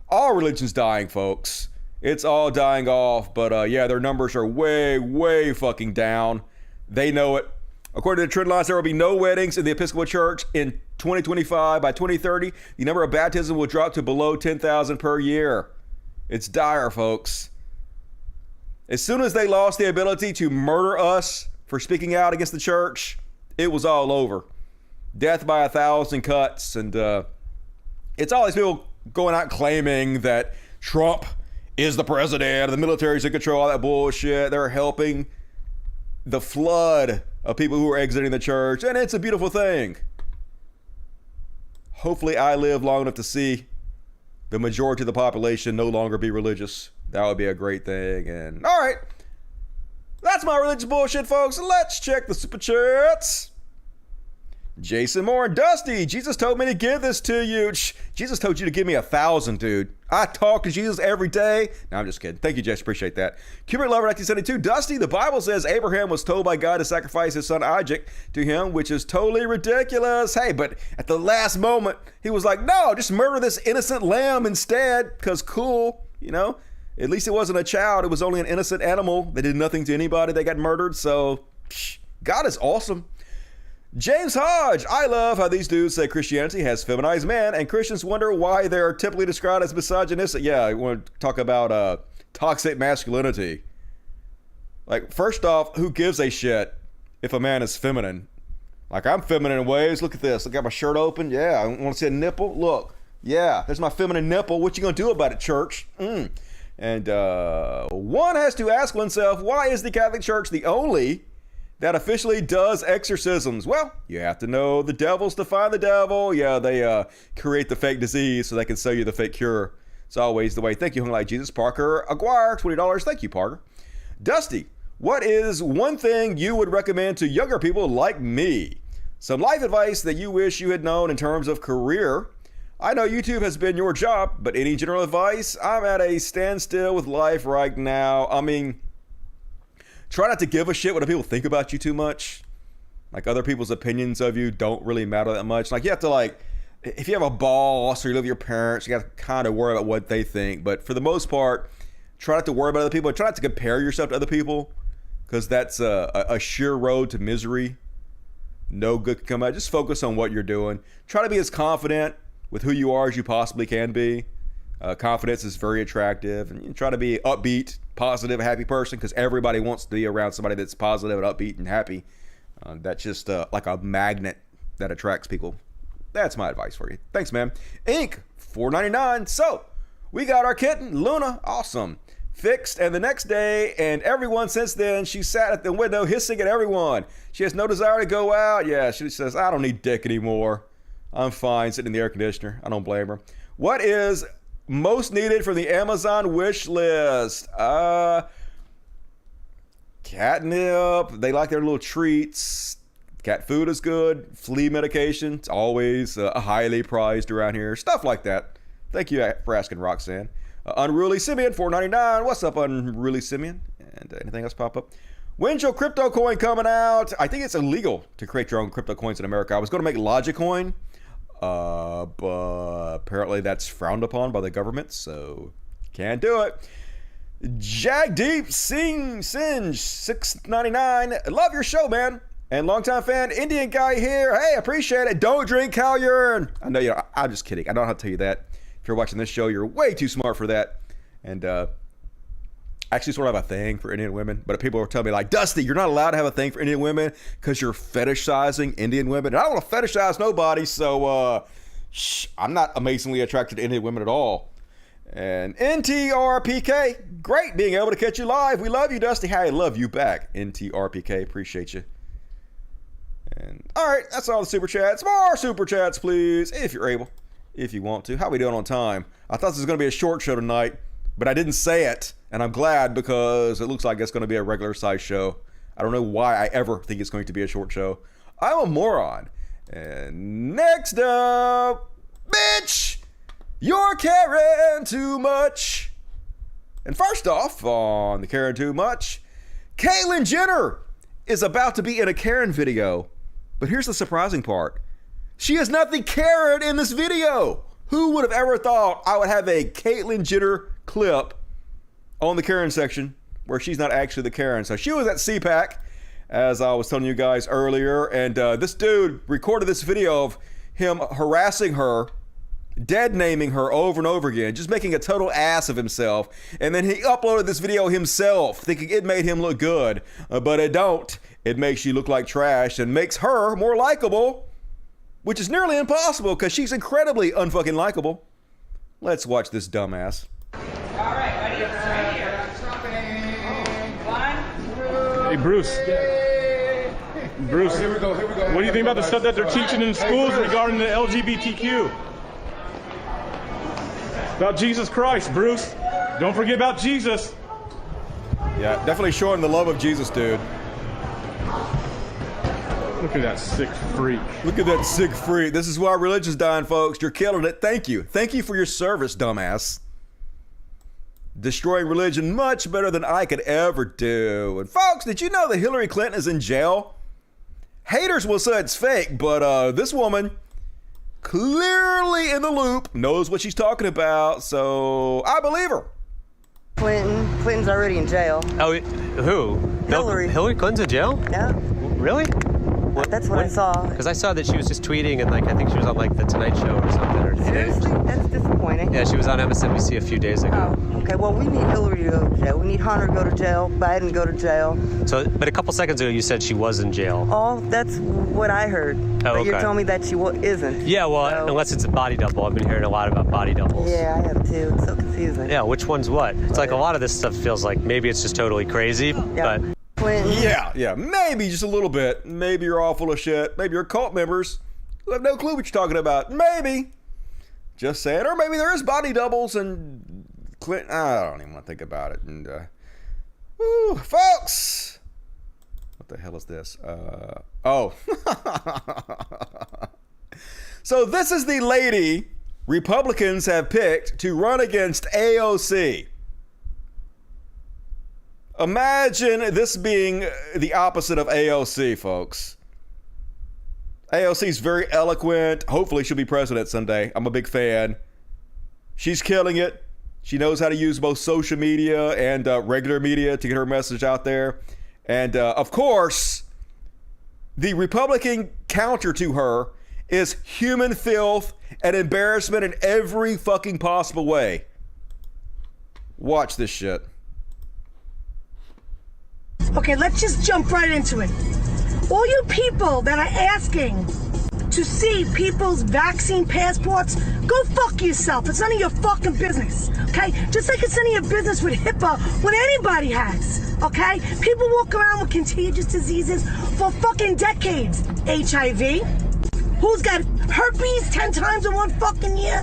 All religion's dying, folks. It's all dying off, but yeah, their numbers are way, way fucking down. They know it. According to the trend lines, there will be no weddings in the Episcopal Church in 2025. By 2030, the number of baptisms will drop to below 10,000 per year. It's dire, folks. As soon as they lost the ability to murder us for speaking out against the church, it was all over. Death by 1,000 cuts. And it's all these people going out claiming that Trump is the president, the military's in control, all that bullshit. They're helping the flood of people who are exiting the church. And it's a beautiful thing. Hopefully I live long enough to see the majority of the population no longer be religious. That would be a great thing. And all right. That's my religious bullshit, folks. Let's check the super chats. Jason Moore and Dusty. Jesus told me to give this to you. Jesus told you to give me 1,000, dude. I talk to Jesus every day. No, I'm just kidding. Thank you, Jess. Appreciate that. Cuban Lover 1972. Dusty, the Bible says Abraham was told by God to sacrifice his son Isaac to him, which is totally ridiculous. Hey, but at the last moment, he was like, no, just murder this innocent lamb instead, because cool, you know? At least it wasn't a child. It was only an innocent animal. They did nothing to anybody. They got murdered. So, God is awesome. James Hodge. I love how these dudes say Christianity has feminized men, and Christians wonder why they're typically described as misogynistic. Yeah, I want to talk about toxic masculinity. Like, first off, who gives a shit if a man is feminine? Like, I'm feminine in ways. Look at this. I got my shirt open. Yeah, I want to see a nipple. Look. Yeah, there's my feminine nipple. What you gonna do about it, church? And one has to ask oneself, why is the Catholic Church the only that officially does exorcisms? Well, you have to know the devils to find the devil. Yeah, they create the fake disease so they can sell you the fake cure. It's always the way. Thank you, Hung Like Jesus. Parker Aguirre, $20. Thank you, Parker. Dusty, what is one thing you would recommend to younger people like me? Some life advice that you wish you had known in terms of career. I know YouTube has been your job, but any general advice? I'm at a standstill with life right now. I mean, try not to give a shit what people think about you too much. Like, other people's opinions of you don't really matter that much. Like, you have to, like, if you have a boss or you live with your parents, you got to kind of worry about what they think. But for the most part, try not to worry about other people. Try not to compare yourself to other people, because that's a sure road to misery. No good can come out. Just focus on what you're doing. Try to be as confident with who you are as you possibly can be. Confidence is very attractive, and you try to be upbeat, positive, happy person, because everybody wants to be around somebody that's positive and upbeat and happy. That's just like a magnet that attracts people. That's my advice for you. Thanks, man. Inc. $4.99. So we got our kitten, Luna. Awesome. fixed, and the next day, and everyone since then, she sat at the window hissing at everyone. She has no desire to go out. Yeah, she says, I don't need dick anymore. I'm fine sitting in the air conditioner. I don't blame her. What is most needed from the Amazon wish list? Catnip. They like their little treats. Cat food is good. Flea medication. It's always highly prized around here. Stuff like that. Thank you for asking, Roxanne. Unruly Simeon, $4.99. What's up, Unruly Simeon? And anything else pop up? When's your crypto coin coming out? I think it's illegal to create your own crypto coins in America. I was going to make Logitcoin, but apparently that's frowned upon by the government, so can't do it. Jagdeep Singh Singe, $6.99. Love your show, man. And longtime fan, Indian guy here. Hey, appreciate it. Don't drink cow urine. I know, I'm just kidding. I don't know how to tell you that. If you're watching this show, you're way too smart for that. And I actually sort of have a thing for Indian women, but people are telling me like, Dusty, you're not allowed to have a thing for Indian women because you're fetishizing Indian women. And I don't want to fetishize nobody, so I'm not amazingly attracted to Indian women at all. And NTRPK, great being able to catch you live. We love you, Dusty. Hey, I love you back, NTRPK. Appreciate you. And all right, that's all the super chats. More super chats, please, if you're able, if you want to. How we doing on time? I thought this was going to be a short show tonight, but I didn't say it, and I'm glad because it looks like it's going to be a regular size show. I don't know why I ever think it's going to be a short show. I'm a moron. And next up, bitch, you're caring too much. And first off, on the caring too much, Caitlyn Jenner is about to be in a Karen video. But here's the surprising part. She has nothing Karen in this video. Who would have ever thought I would have a Caitlyn Jenner clip on the Karen section where she's not actually the Karen? So she was at CPAC, as I was telling you guys earlier, and this dude recorded this video of him harassing her, dead-naming her over and over again, just making a total ass of himself. And then he uploaded this video himself, thinking it made him look good, but it don't. It makes you look like trash and makes her more likable, which is nearly impossible because she's incredibly unfucking likable. Let's watch this dumbass. All right, ready? Right here. Hey, Bruce. Bruce, right, here we go. What do you think about the stuff that they're teaching in schools regarding the LGBTQ? About Jesus Christ, Bruce. Don't forget about Jesus. Yeah, definitely showing the love of Jesus, dude. Look at that sick freak. Look at that sick freak. This is why religion's dying, folks. You're killing it. Thank you. Thank you for your service, dumbass. Destroying religion much better than I could ever do. And folks, did you know that Hillary Clinton is in jail? Haters will say it's fake, but this woman, clearly in the loop, knows what she's talking about, so I believe her. Clinton's already in jail. Oh, who? Hillary. Hillary Clinton's in jail? Yeah. Really? That's what I saw. Because I saw that she was just tweeting and I think she was on the Tonight Show or something. Or Seriously? That's disappointing. Yeah, she was on MSNBC a few days ago. Oh, okay. Well, we need Hillary to go to jail. We need Hunter to go to jail. Biden to go to jail. So, but a couple seconds ago you said she was in jail. Oh, that's what I heard. Oh, but okay. You're telling me that she isn't. Yeah, well, unless it's a body double. I've been hearing a lot about body doubles. Yeah, I have too. It's so confusing. Yeah, which one's what? It's like a lot of this stuff feels like maybe it's just totally crazy, but... Clinton. Yeah, maybe just a little bit. Maybe you're all full of shit. Maybe you're cult members who have no clue what you're talking about. Maybe. Just saying. Or maybe there is body doubles and Clinton. I don't even want to think about it. And, folks. What the hell is this? Oh. So this is the lady Republicans have picked to run against AOC. Imagine this being the opposite of AOC, folks. AOC's very eloquent. Hopefully she'll be president someday. I'm a big fan. She's killing it. She knows how to use both social media and regular media to get her message out there. And of course, the Republican counter to her is human filth and embarrassment in every fucking possible way. Watch this shit. Okay, let's just jump right into it. All you people that are asking to see people's vaccine passports, go fuck yourself. It's none of your fucking business, okay? Just like it's none of your business with HIPAA, what anybody has, okay? People walk around with contagious diseases for fucking decades. HIV, who's got herpes 10 times in one fucking year?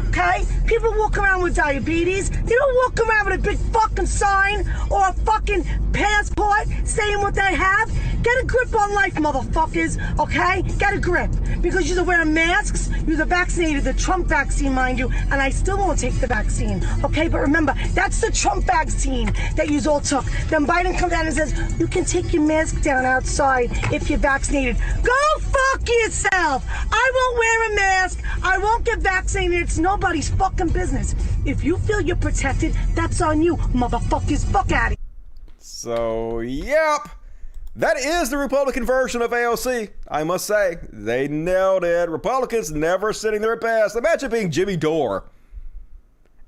Okay? People walk around with diabetes. They don't walk around with a big fucking sign or a fucking passport saying what they have. Get a grip on life, motherfuckers, okay? Get a grip. Because you're wearing masks, you're vaccinated, the Trump vaccine, mind you, and I still won't take the vaccine, okay? But remember, that's the Trump vaccine that you all took. Then Biden comes out and says, you can take your mask down outside if you're vaccinated. Go fuck yourself! I won't wear a mask. I won't get vaccinated. It's nobody's fucking business. If you feel you're protected, that's on you, motherfuckers. Fuck out of here. So, yep. That is the Republican version of AOC. I must say, they nailed it. Republicans never sitting their best. Imagine being Jimmy Dore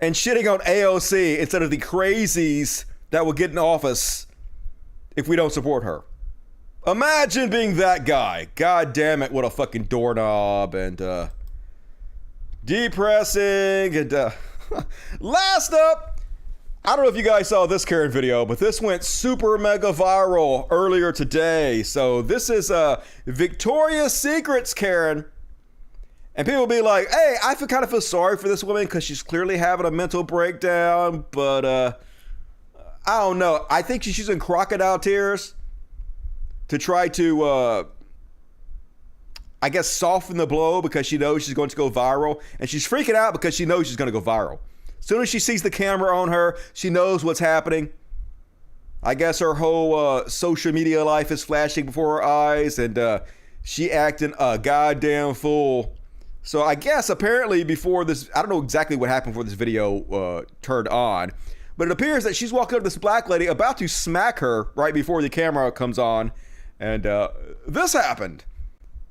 and shitting on AOC instead of the crazies that will get in office if we don't support her. Imagine being that guy. God damn it, what a fucking doorknob and depressing. And last up, I don't know if you guys saw this Karen video, but this went super mega viral earlier today. So this is Victoria's Secret's Karen. And people be like, hey, I kind of feel sorry for this woman because she's clearly having a mental breakdown. But I don't know. I think she's using crocodile tears to try to, I guess, soften the blow because she knows she's going to go viral. And she's freaking out because she knows she's going to go viral. As soon as she sees the camera on her, she knows what's happening. I guess her whole social media life is flashing before her eyes, and she acting a goddamn fool. So I guess apparently before this, I don't know exactly what happened before this video turned on, but it appears that she's walking up to this black lady about to smack her right before the camera comes on, and this happened.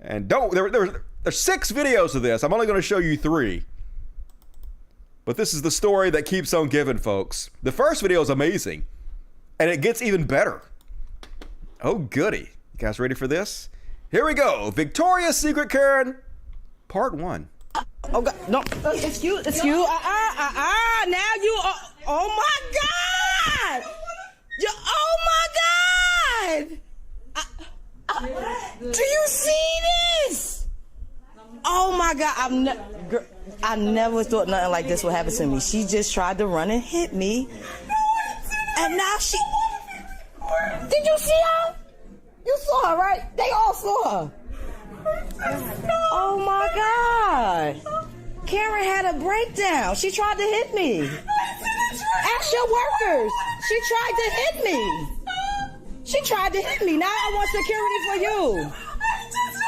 And there's 6 videos of this. I'm only going to show you 3. But this is the story that keeps on giving, folks. The first video is amazing, and it gets even better. Oh, goody. You guys ready for this? Here we go. Victoria's Secret Karen, part 1. Oh, God. No. It's you. Now you are. Oh, my God. Oh, my God. Do you see this? Oh, my God. I never thought nothing like this would happen to me. She just tried to run and hit me. And now she... Did you see her? You saw her, right? They all saw her. Oh, my God. Karen had a breakdown. She tried to hit me. Ask your workers. She tried to hit me. She tried to hit me. Now I want security for you.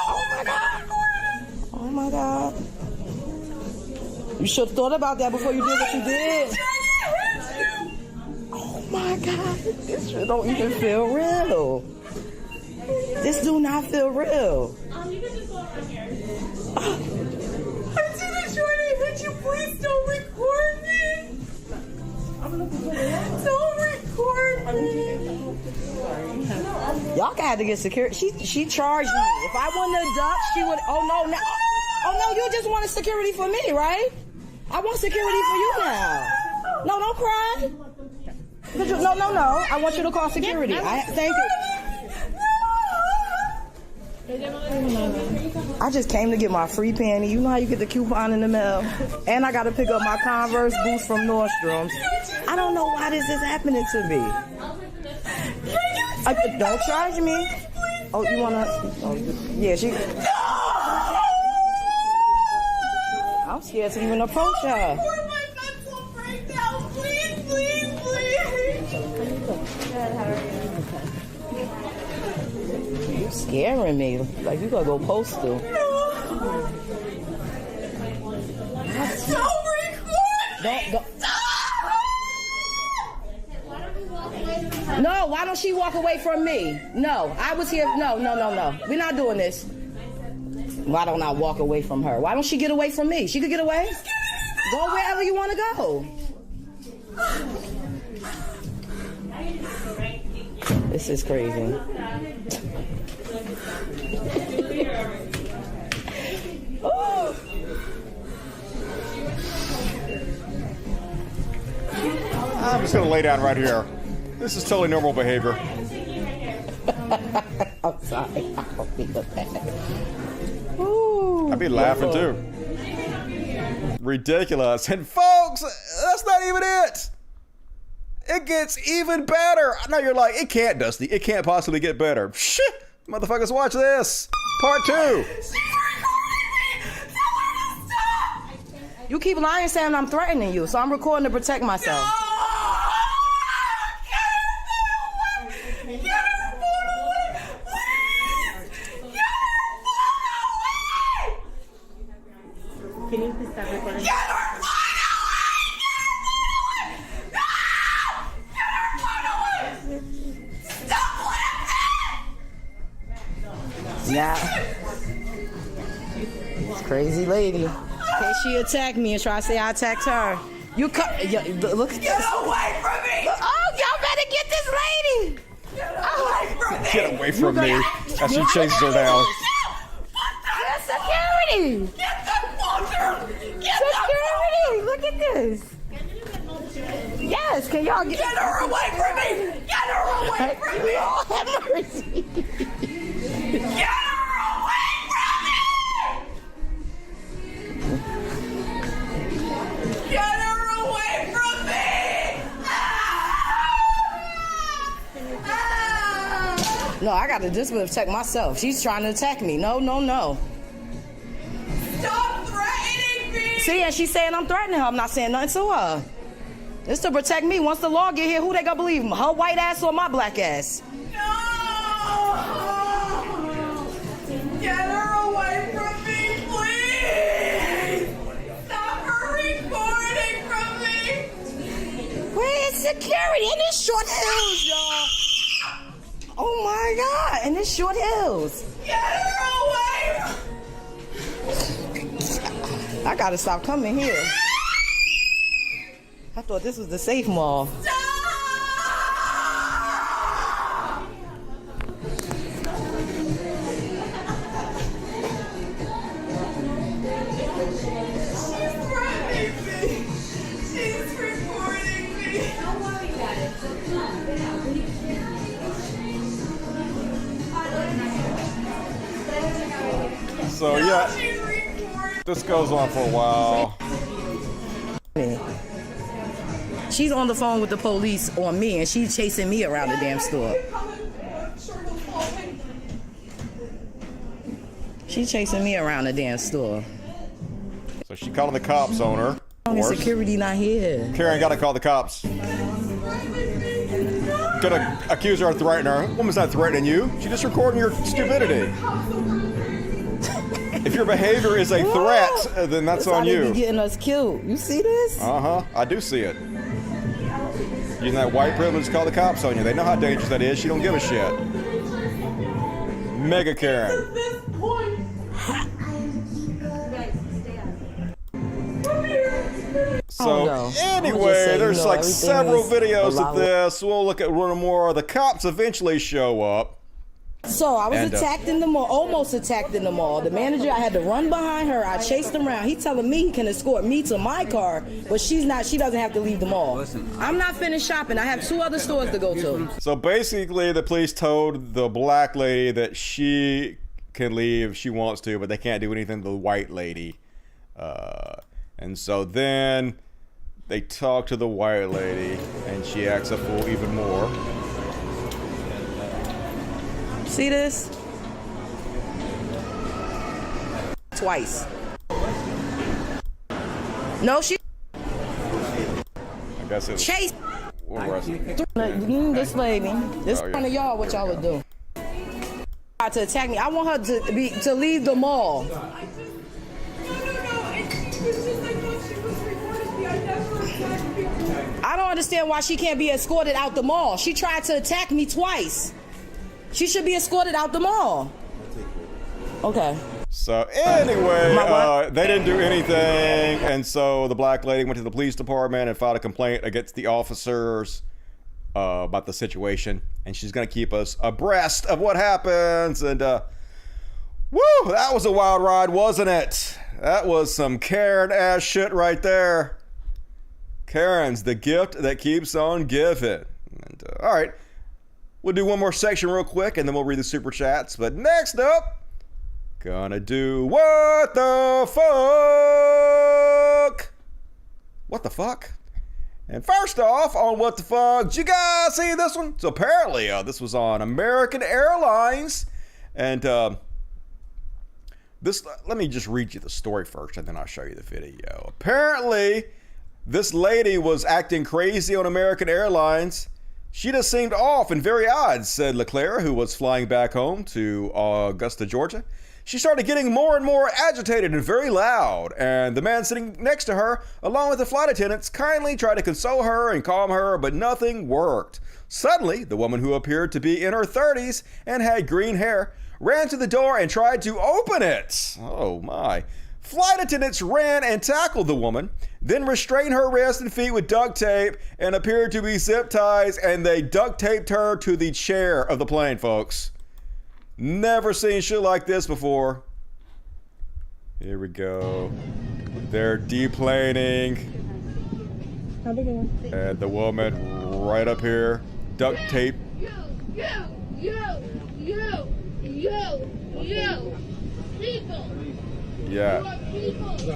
Oh, my God. Oh, my God. You should have thought about that before you did what you did. Oh my God, this don't even feel real. This do not feel real. You can just go right here. I didn't try to hit you. Please don't record me. Don't record me. Y'all got to get security. She charged me. If I wouldn't have ducked, she would. Oh no, you just wanted security for me, right? I want security for you now. No, don't cry. No. I want you to call security. Thank you. I just came to get my free panty. You know how you get the coupon in the mail? And I got to pick up my Converse boots from Nordstrom's. I don't know why this is happening to me. Don't charge me. Oh, you want to? Oh, yeah, she... I'm scared to even approach her. Please. You're scaring me. Like you gotta go postal. Don't record. No, why don't she walk away from me? No, I was here. No. We're not doing this. Why don't I walk away from her? Why don't she get away from me? She could get away. Go wherever you want to go. This is crazy. I'm just gonna lay down right here. This is totally normal behavior. I'm sorry. I don't feel bad. Ooh, I'd be laughing too. Ridiculous. And folks, that's not even it. It gets even better. I know you're like, it can't, Dusty. It can't possibly get better. Shit. Motherfuckers, watch this. Part 2. You keep lying saying I'm threatening you, so I'm recording to protect myself. Can you please stop recording? Yeah. This crazy lady. Okay, she attacked me and try to say I attacked her. You look at this. Get away from me! Oh, y'all better get this lady. Get away from me! Get away from me. As she chases her down. Get security. Get the water! Get Security. Look at this. Yes, can y'all Get her away from me! Get her away from me! Lord have mercy. Get her away from me! Get her away from me! No, I got to just protect myself. She's trying to attack me. No. Stop threatening me! See, and she's saying I'm threatening her. I'm not saying nothing to her. It's to protect me. Once the law get here, who they gonna believe? Her white ass or my black ass? No! Get her away from me, please! Stop her recording from me! Where is security? In this short hills, y'all. Oh my God, in this short hills. Get her away! I gotta stop coming here. I thought this was the safe mall. She's recording me. Don't worry about it. So yeah, this goes on for a while. She's on the phone with the police on me, and she's chasing me around the damn store. She's chasing me around the damn store. So she calling the cops on her. Security not here. Karen gotta call the cops. Gonna accuse her of threatening her. Woman's not threatening you. She's just recording your stupidity. If your behavior is a threat, then that's on you. They be getting us killed. You see this? I do see it. Using that white privilege to call the cops on you. They know how dangerous that is. She don't give a shit. Mega Karen. So anyway, there's like several videos of this. We'll look at one more. The cops eventually show up. So I was attacked in the mall, almost attacked in the mall. The manager, I had to run behind her. I chased him around. He telling me he can escort me to my car, but she's not. She doesn't have to leave the mall. I'm not finished shopping. I have 2 other stores to go to. So basically, the police told the black lady that she can leave if she wants to, but they can't do anything to the white lady. And so then they talk to the white lady, and she acts a fool even more. See this? Twice. No, she. I guess it's Chase. This lady. This one of y'all, what y'all would do? Try to attack me. I want her to leave the mall. I don't understand why she can't be escorted out the mall. She tried to attack me twice. She should be escorted out the mall. Okay. So anyway, they didn't do anything, and so the black lady went to the police department and filed a complaint against the officers about the situation, and she's gonna keep us abreast of what happens. And woo, that was a wild ride, wasn't it? That was some Karen ass shit right there. Karen's the gift that keeps on giving. And, all right. We'll do one more section real quick, and then we'll read the super chats. But next up, gonna do what the fuck? What the fuck? And first off, on what the fuck, did you guys see this one? So apparently, this was on American Airlines, and let me just read you the story first, and then I'll show you the video. Apparently, this lady was acting crazy on American Airlines. She just seemed off and very odd, said LeClaire, who was flying back home to Augusta, Georgia. She started getting more and more agitated and very loud, and the man sitting next to her, along with the flight attendants, kindly tried to console her and calm her, but nothing worked. Suddenly, the woman, who appeared to be in her 30s and had green hair, ran to the door and tried to open it. Oh my. Flight attendants ran and tackled the woman, then restrained her wrists and feet with duct tape and appeared to be zip ties, and they duct taped her to the chair of the plane, folks. Never seen shit like this before. Here we go. They're deplaning. And the woman right up here, duct tape. People. Yeah.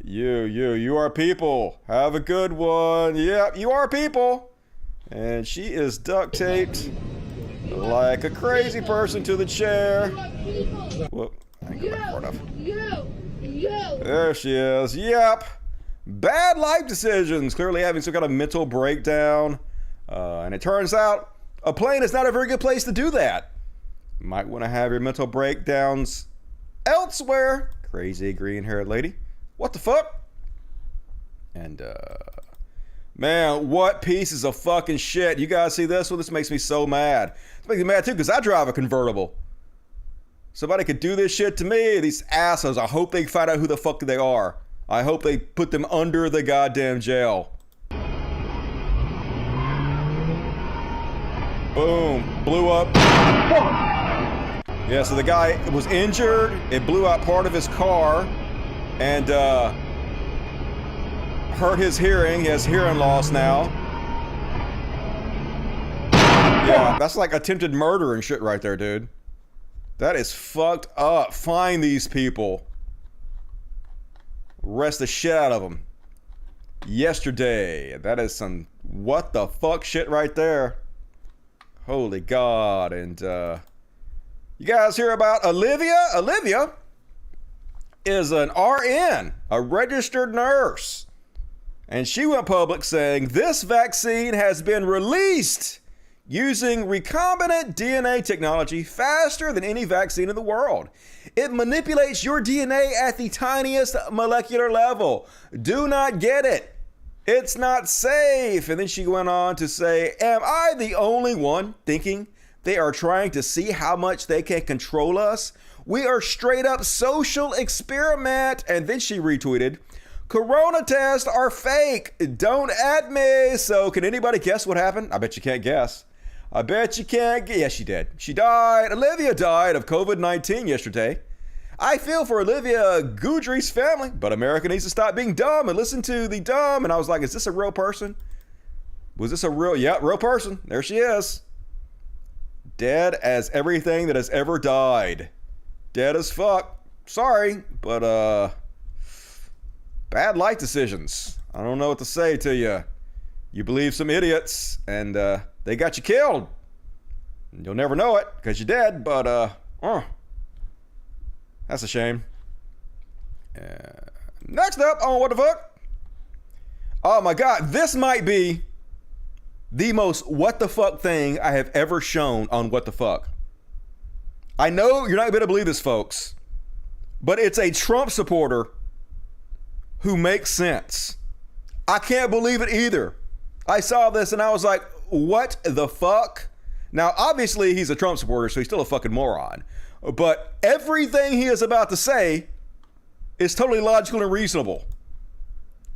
You are people. Have a good one. Yep, you are people. And she is duct taped like a crazy person to the chair. Whoop. I didn't go back far enough. There she is. Yep. Bad life decisions. Clearly having some kind of mental breakdown. And it turns out a plane is not a very good place to do that. Might want to have your mental breakdowns elsewhere. Crazy green-haired lady. What the fuck? And, man, what pieces of fucking shit. You guys see this one? This makes me so mad. It makes me mad, too, because I drive a convertible. Somebody could do this shit to me. These assholes. I hope they find out who the fuck they are. I hope they put them under the goddamn jail. Boom. Blew up. Yeah, so the guy was injured. It blew out part of his car and hurt his hearing. He has hearing loss now. Yeah, that's like attempted murder and shit right there, dude. That is fucked up. Find these people. Arrest the shit out of them. Yesterday. That is some what the fuck shit right there. Holy God. And, you guys hear about Olivia? Olivia is an RN, a registered nurse. And she went public saying this vaccine has been released using recombinant DNA technology faster than any vaccine in the world. It manipulates your DNA at the tiniest molecular level. Do not get it. It's not safe. And then she went on to say, am I the only one thinking they are trying to see how much they can control us? We are straight up social experiment. And then she retweeted, Corona tests are fake. Don't at me. So can anybody guess what happened? I bet you can't guess. I bet you can't guess. Yes, she did. She died. Olivia died of COVID-19 yesterday. I feel for Olivia Goudry's family, but America needs to stop being dumb and listen to the dumb. And I was like, is this a real person? Was this a real, yeah, real person. There she is. Dead as everything that has ever died. Dead as fuck. Sorry, but bad life decisions. I don't know what to say to you. You believe some idiots, and they got you killed. You'll never know it because you're dead, but that's a shame. Next up on What the Fuck? Oh my God, this might be the most what the fuck thing I have ever shown on What the Fuck. I know you're not going to believe this, folks, but it's a Trump supporter who makes sense. I can't believe it either. I saw this and I was like, what the fuck? Now, obviously, he's a Trump supporter, so he's still a fucking moron. But everything he is about to say is totally logical and reasonable.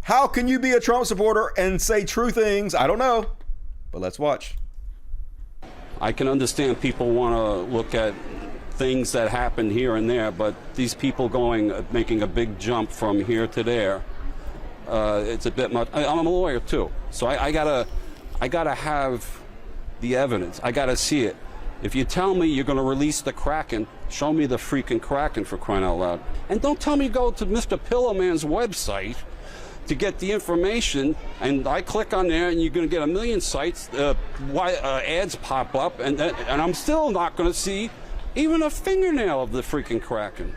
How can you be a Trump supporter and say true things? I don't know. But let's watch. I can understand people want to look at things that happened here and there, but these people making a big jump from here to there, it's a bit much. I'm a lawyer too, so I gotta have the evidence. I gotta see it. If you tell me you're gonna release the Kraken, show me the freaking Kraken, for crying out loud. And don't tell me go to Mr. Pillowman's website to get the information, and I click on there and you're gonna get a million sites, ads pop up, and I'm still not gonna see even a fingernail of the freaking Kraken.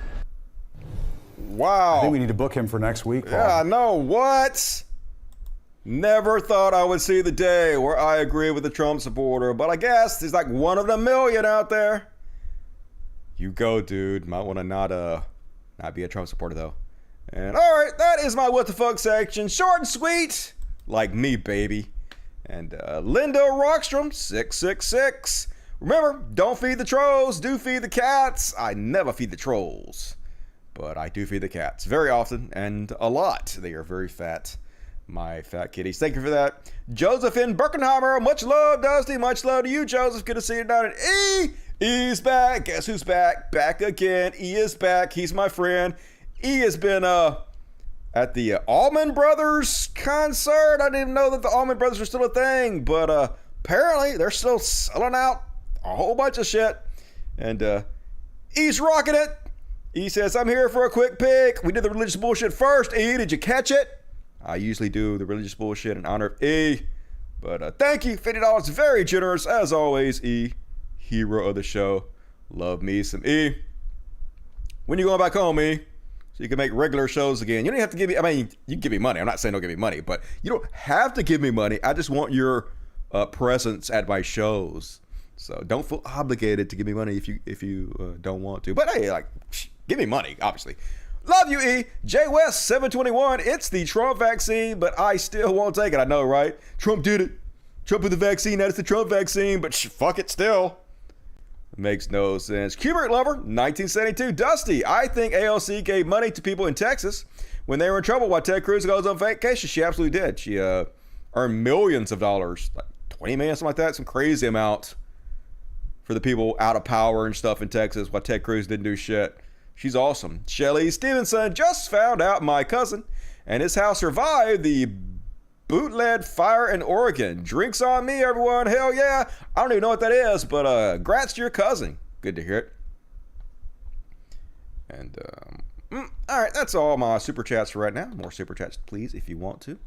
Wow. I think we need to book him for next week, Paul. Yeah, I know. What? Never thought I would see the day where I agree with the Trump supporter, but I guess there's like one of the million out there. You go, dude. Might want to not be a Trump supporter, though. And all right, that is my what the fuck section. Short and sweet, like me, baby. And Linda Rockstrom, 666. Remember, don't feed the trolls, do feed the cats. I never feed the trolls, but I do feed the cats very often and a lot. They are very fat. My fat kitties. Thank you for that. Joseph in Birkenheimer. Much love, Dusty. Much love to you, Joseph. Good to see you down at E. E's back. Guess who's back? Back again. E is back. He's my friend. E has been at the Allman Brothers concert. I didn't even know that the Allman Brothers were still a thing, but apparently they're still selling out a whole bunch of shit. And E's rocking it. E says, I'm here for a quick pick. We did the religious bullshit first. E, did you catch it? I usually do the religious bullshit in honor of E. But thank you. $50. Very generous, as always, E. Hero of the show. Love me some E. When you going back home, E? So you can make regular shows again. You don't have to give me, I mean, you can give me money. I'm not saying don't give me money, but you don't have to give me money. I just want your presence at my shows. So don't feel obligated to give me money if you don't want to. But hey, like, give me money, obviously. Love you, E. J West 721. It's the Trump vaccine, but I still won't take it. I know, right? Trump did it. Trump with the vaccine. That is the Trump vaccine, but fuck it still. Makes no sense. Kubert Lover 1972. Dusty, I think AOC gave money to people in Texas when they were in trouble while Ted Cruz goes on vacation. She absolutely did. She earned millions of dollars, like 20 million, something like that, some crazy amount for the people out of power and stuff in Texas while Ted Cruz didn't do shit. She's awesome. Shelly Stevenson just found out my cousin and his house survived the bootleg fire in Oregon. Drinks on me, everyone. Hell yeah. I don't even know what that is, but congrats to your cousin. Good to hear it. And all right, that's all my super chats for right now. More super chats, please, if you want to.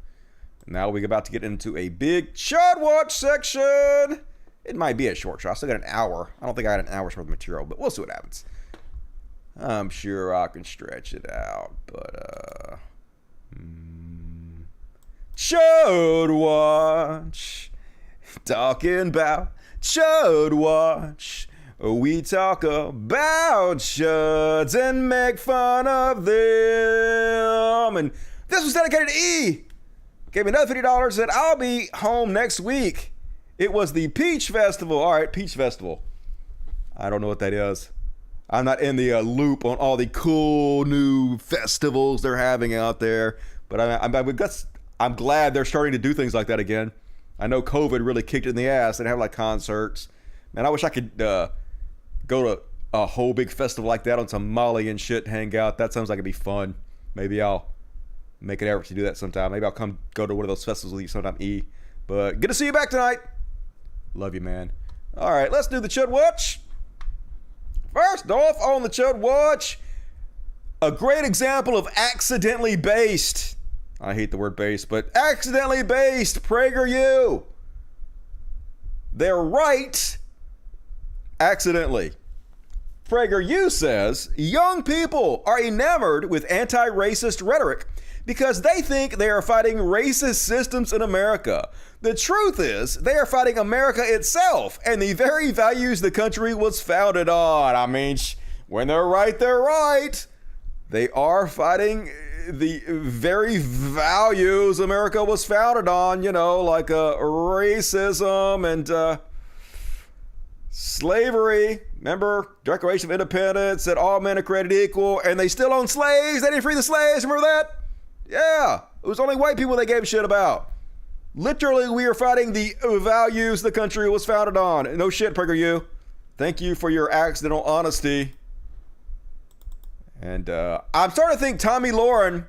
Now we're about to get into a big Chud Watch section. It might be a short show. I still got an hour. I don't think I got an hour's worth of material, but we'll see what happens. I'm sure I can stretch it out, but Chud Watch, talking about Chud Watch. We talk about chuds and make fun of them. And this was dedicated to E. Gave me another $50, said I'll be home next week. It was the Peach Festival. All right, Peach Festival. I don't know what that is. I'm not in the loop on all the cool new festivals they're having out there, but I'm glad they're starting to do things like that again. I know COVID really kicked it in the ass. They have like concerts. Man, I wish I could go to a whole big festival like that on some Molly and shit, hang out. That sounds like it'd be fun. Maybe I'll make an effort to do that sometime. Maybe I'll come go to one of those festivals with you sometime, E. But good to see you back tonight. Love you, man. All right, let's do the Chud Watch. First off on the Chud Watch, a great example of accidentally based. I hate the word based, but accidentally based PragerU. They're right accidentally. PragerU says young people are enamored with anti-racist rhetoric because they think they are fighting racist systems in America. The truth is, they are fighting America itself and the very values the country was founded on. I mean, when they're right, they're right. They are fighting the very values America was founded on, you know, like racism and slavery. Remember, Declaration of Independence said all men are created equal, and they still own slaves. They didn't free the slaves. Remember that? Yeah. It was only white people they gave a shit about. Literally, we are fighting the values the country was founded on. No shit, PragerU. Thank you for your accidental honesty. And I'm starting to think Tommy Lauren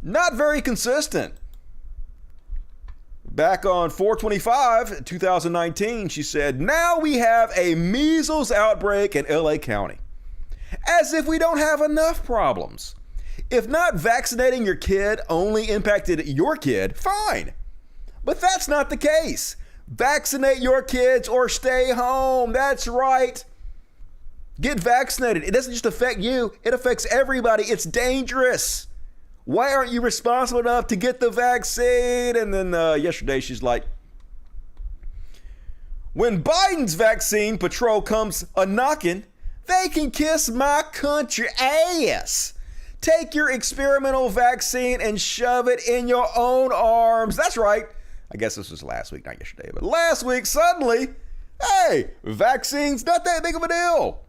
Not very consistent. Back on 4/25, 2019, she said, now we have a measles outbreak in LA County. As if we don't have enough problems. If not vaccinating your kid only impacted your kid, fine. But that's not the case. Vaccinate your kids or stay home. That's right. Get vaccinated. It doesn't just affect you, it affects everybody. It's dangerous. Why aren't you responsible enough to get the vaccine? And then yesterday she's like, when Biden's vaccine patrol comes a-knocking, they can kiss my country ass. Take your experimental vaccine and shove it in your own arms. That's right. I guess this was last week, not yesterday, but last week, suddenly, hey, vaccine's not that big of a deal.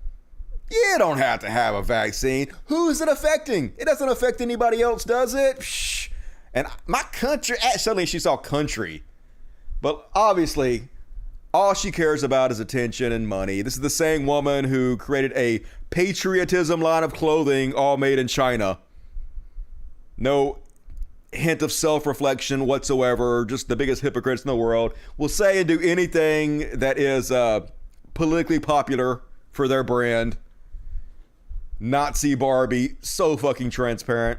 You don't have to have a vaccine. Who's it affecting? It doesn't affect anybody else, does it? Psh. And my country, suddenly she saw country. But obviously, all she cares about is attention and money. This is the same woman who created a patriotism line of clothing all made in China. No hint of self-reflection whatsoever. Just the biggest hypocrites in the world. Will say and do anything that is politically popular for their brand. Nazi Barbie. So fucking transparent.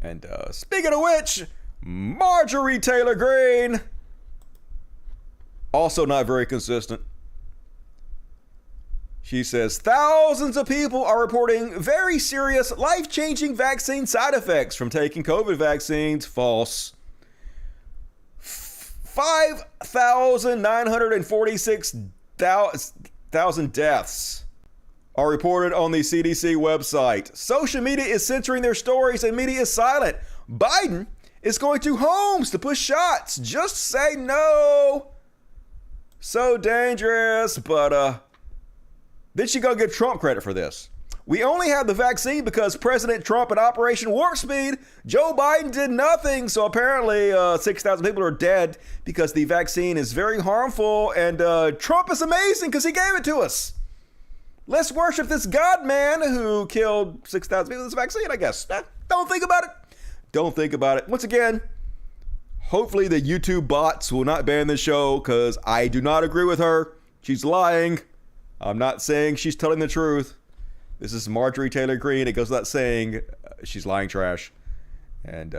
And speaking of which, Marjorie Taylor Greene. Also not very consistent. She says thousands of people are reporting very serious life-changing vaccine side effects from taking COVID vaccines. False. 5,946,000 deaths are reported on the CDC website. Social media is censoring their stories and media is silent. Biden is going to homes to push shots. Just say no. So dangerous, but then she gonna give Trump credit for this. We only have the vaccine because President Trump and Operation Warp Speed, Joe Biden did nothing. So apparently 6,000 people are dead because the vaccine is very harmful and Trump is amazing because he gave it to us. Let's worship this God man who killed 6,000 people with this vaccine, I guess. Don't think about it. Don't think about it. Once again, hopefully the YouTube bots will not ban the show because I do not agree with her. She's lying. I'm not saying she's telling the truth. This is Marjorie Taylor Greene. It goes without saying she's lying trash. And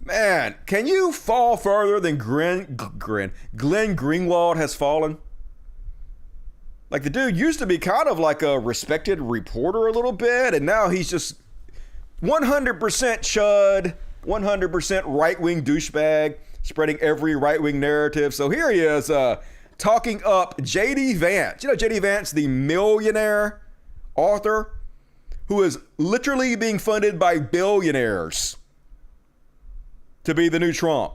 man, can you fall further than Glenn Greenwald has fallen? Like the dude used to be kind of like a respected reporter a little bit, and now he's just 100% chud, 100% right-wing douchebag, spreading every right-wing narrative. So here he is talking up J.D. Vance. You know J.D. Vance, the millionaire author who is literally being funded by billionaires to be the new Trump.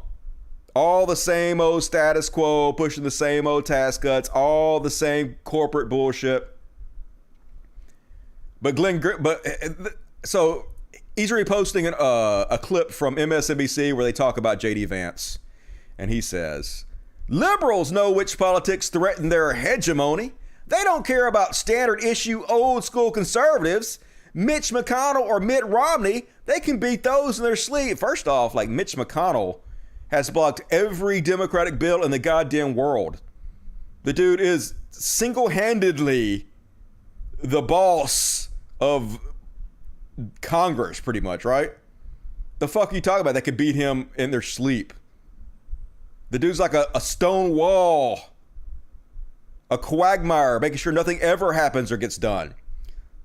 All the same old status quo, pushing the same old tax cuts, all the same corporate bullshit. So he's reposting a clip from MSNBC where they talk about J.D. Vance. And he says, liberals know which politics threaten their hegemony. They don't care about standard issue old school conservatives. Mitch McConnell or Mitt Romney, they can beat those in their sleep. First off, like Mitch McConnell has blocked every Democratic bill in the goddamn world. The dude is single-handedly the boss of Congress, pretty much, right? The fuck are you talking about that could beat him in their sleep? The dude's like a stone wall, a quagmire, making sure nothing ever happens or gets done.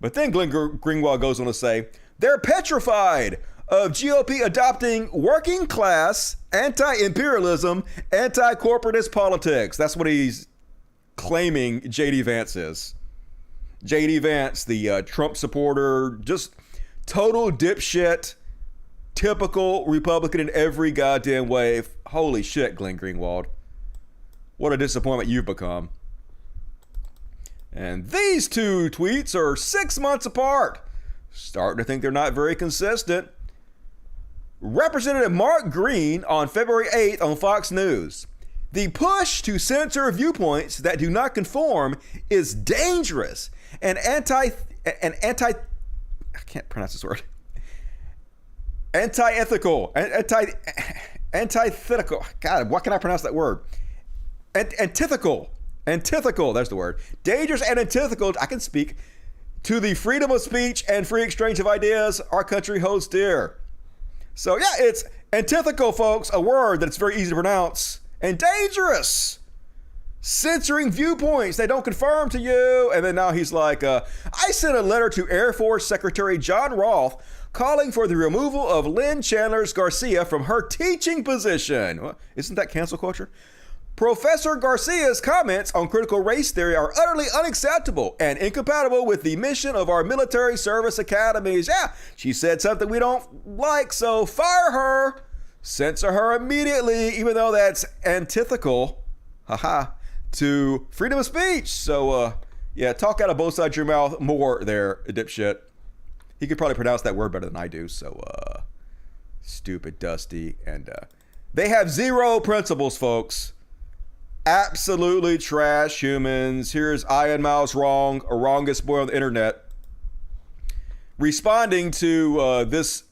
But then Glenn Greenwald goes on to say, they're petrified of GOP adopting working class, anti-imperialism, anti-corporatist politics. That's what he's claiming J.D. Vance is. J.D. Vance, the Trump supporter, just total dipshit, typical Republican in every goddamn way. Holy shit, Glenn Greenwald. What a disappointment you've become. And these two tweets are 6 months apart. Starting to think they're not very consistent. Representative Mark Green on February 8th on Fox News. The push to censor viewpoints that do not conform is dangerous and I can't pronounce this word. antithetical. God, what can I pronounce that word? Antithetical. That's the word. Dangerous and antithetical, I can speak, to the freedom of speech and free exchange of ideas our country holds dear. So yeah, it's antithetical, folks, a word that's very easy to pronounce, and dangerous. Censoring viewpoints they don't confirm to you. And then now he's like, I sent a letter to Air Force Secretary John Roth calling for the removal of Lynn Chandler Garcia from her teaching position. Well, isn't that cancel culture? Professor Garcia's comments on critical race theory are utterly unacceptable and incompatible with the mission of our military service academies. Yeah, she said something we don't like, so fire her. Censor her immediately, even though that's antithetical, to freedom of speech. So, yeah, talk out of both sides of your mouth more there, dipshit. He could probably pronounce that word better than I do, so, stupid Dusty. And, they have zero principles, folks. Absolutely trash humans. Here's Ian Miles Wrong, a wrongest boy on the internet, responding to this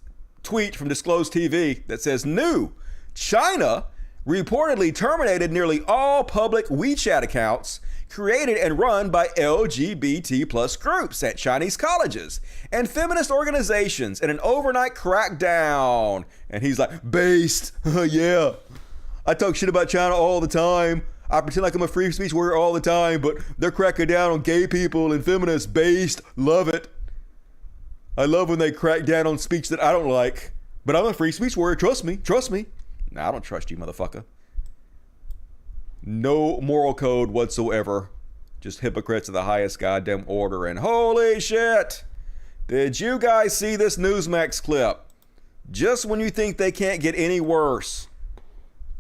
tweet from Disclosed TV that says, new, China reportedly terminated nearly all public WeChat accounts created and run by LGBT plus groups at Chinese colleges and feminist organizations in an overnight crackdown. And he's like, based, yeah. I talk shit about China all the time. I pretend like I'm a free speech warrior all the time, but they're cracking down on gay people and feminists. Based. Love it. I love when they crack down on speech that I don't like, but I'm a free speech warrior. Trust me. Nah, I don't trust you, motherfucker. No moral code whatsoever. Just hypocrites of the highest goddamn order. And holy shit, did you guys see this Newsmax clip? Just when you think they can't get any worse,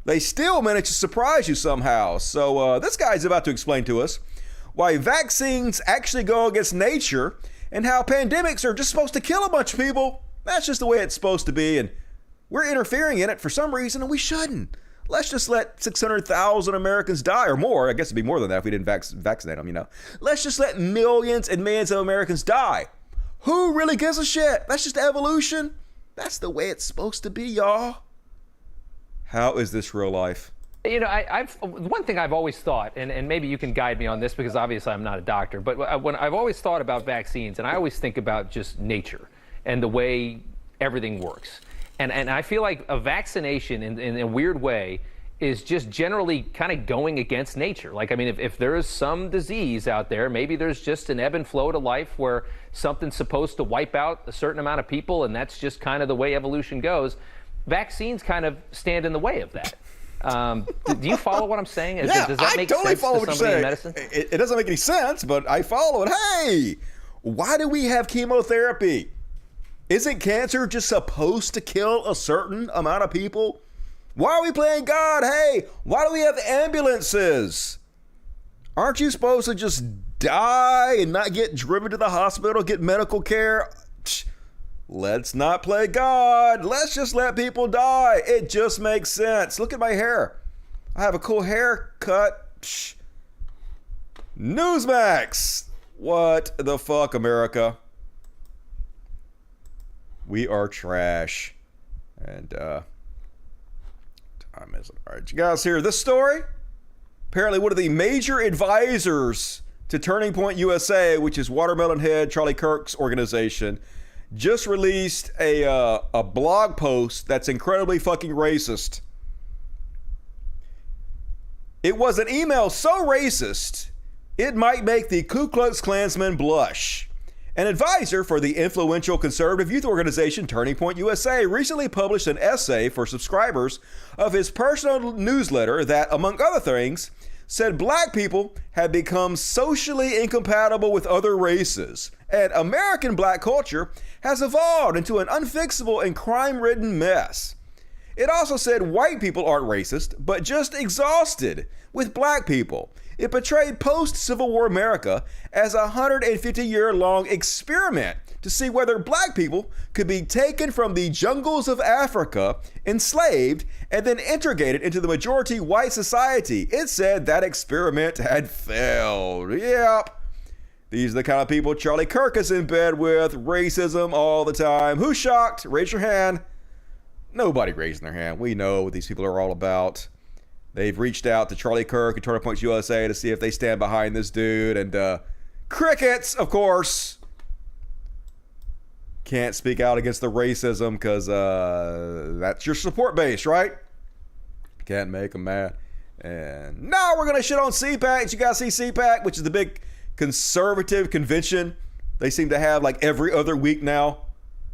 they still manage to surprise you somehow. So this guy's about to explain to us why vaccines actually go against nature and how pandemics are just supposed to kill a bunch of people. That's just the way it's supposed to be, and we're interfering in it for some reason, and we shouldn't. Let's just let 600,000 Americans die, or more. I guess it'd be more than that if we didn't vaccinate them, you know. Let's just let millions and millions of Americans die. Who really gives a shit? That's just evolution. That's the way it's supposed to be, y'all. How is this real life? You know, I've one thing I've always thought, and maybe you can guide me on this because obviously I'm not a doctor, but when I've always thought about vaccines, and I always think about just nature and the way everything works. And I feel like a vaccination in a weird way is just generally kind of going against nature. Like, I mean, if there is some disease out there, maybe there's just an ebb and flow to life where something's supposed to wipe out a certain amount of people, and that's just kind of the way evolution goes. Vaccines kind of stand in the way of that. Do you follow what I'm saying? Yeah, does that make totally sense follow to what somebody you're in saying. medicine? It doesn't make any sense, but I follow it. Hey, why do we have chemotherapy? Isn't cancer just supposed to kill a certain amount of people? Why are we playing God? Hey, why do we have ambulances? Aren't you supposed to just die and not get driven to the hospital, get medical care? Let's not play God. Let's just let people die. It just makes sense. Look at my hair. I have a cool haircut. Newsmax. What the fuck, America? We are trash. And time is it? All right, you guys hear this story? Apparently one of the major advisors to Turning Point USA, which is Watermelon Head Charlie Kirk's organization, just released a blog post that's incredibly fucking racist. It was an email so racist, it might make the Ku Klux Klansmen blush. An advisor for the influential conservative youth organization Turning Point USA recently published an essay for subscribers of his personal newsletter that, among other things, said black people had become socially incompatible with other races, and American black culture has evolved into an unfixable and crime-ridden mess. It also said white people aren't racist, but just exhausted with black people. It portrayed post-Civil War America as a 150-year-long experiment to see whether black people could be taken from the jungles of Africa, enslaved, and then integrated into the majority white society. It said that experiment had failed. Yep. These are the kind of people Charlie Kirk is in bed with. Racism all the time. Who's shocked? Raise your hand. Nobody raising their hand. We know what these people are all about. They've reached out to Charlie Kirk and Turner Points USA to see if they stand behind this dude. And crickets, of course. Can't speak out against the racism because that's your support base, right? Can't make them mad. And now we're going to shit on CPAC. Did you guys see CPAC, which is the big conservative convention they seem to have like every other week now?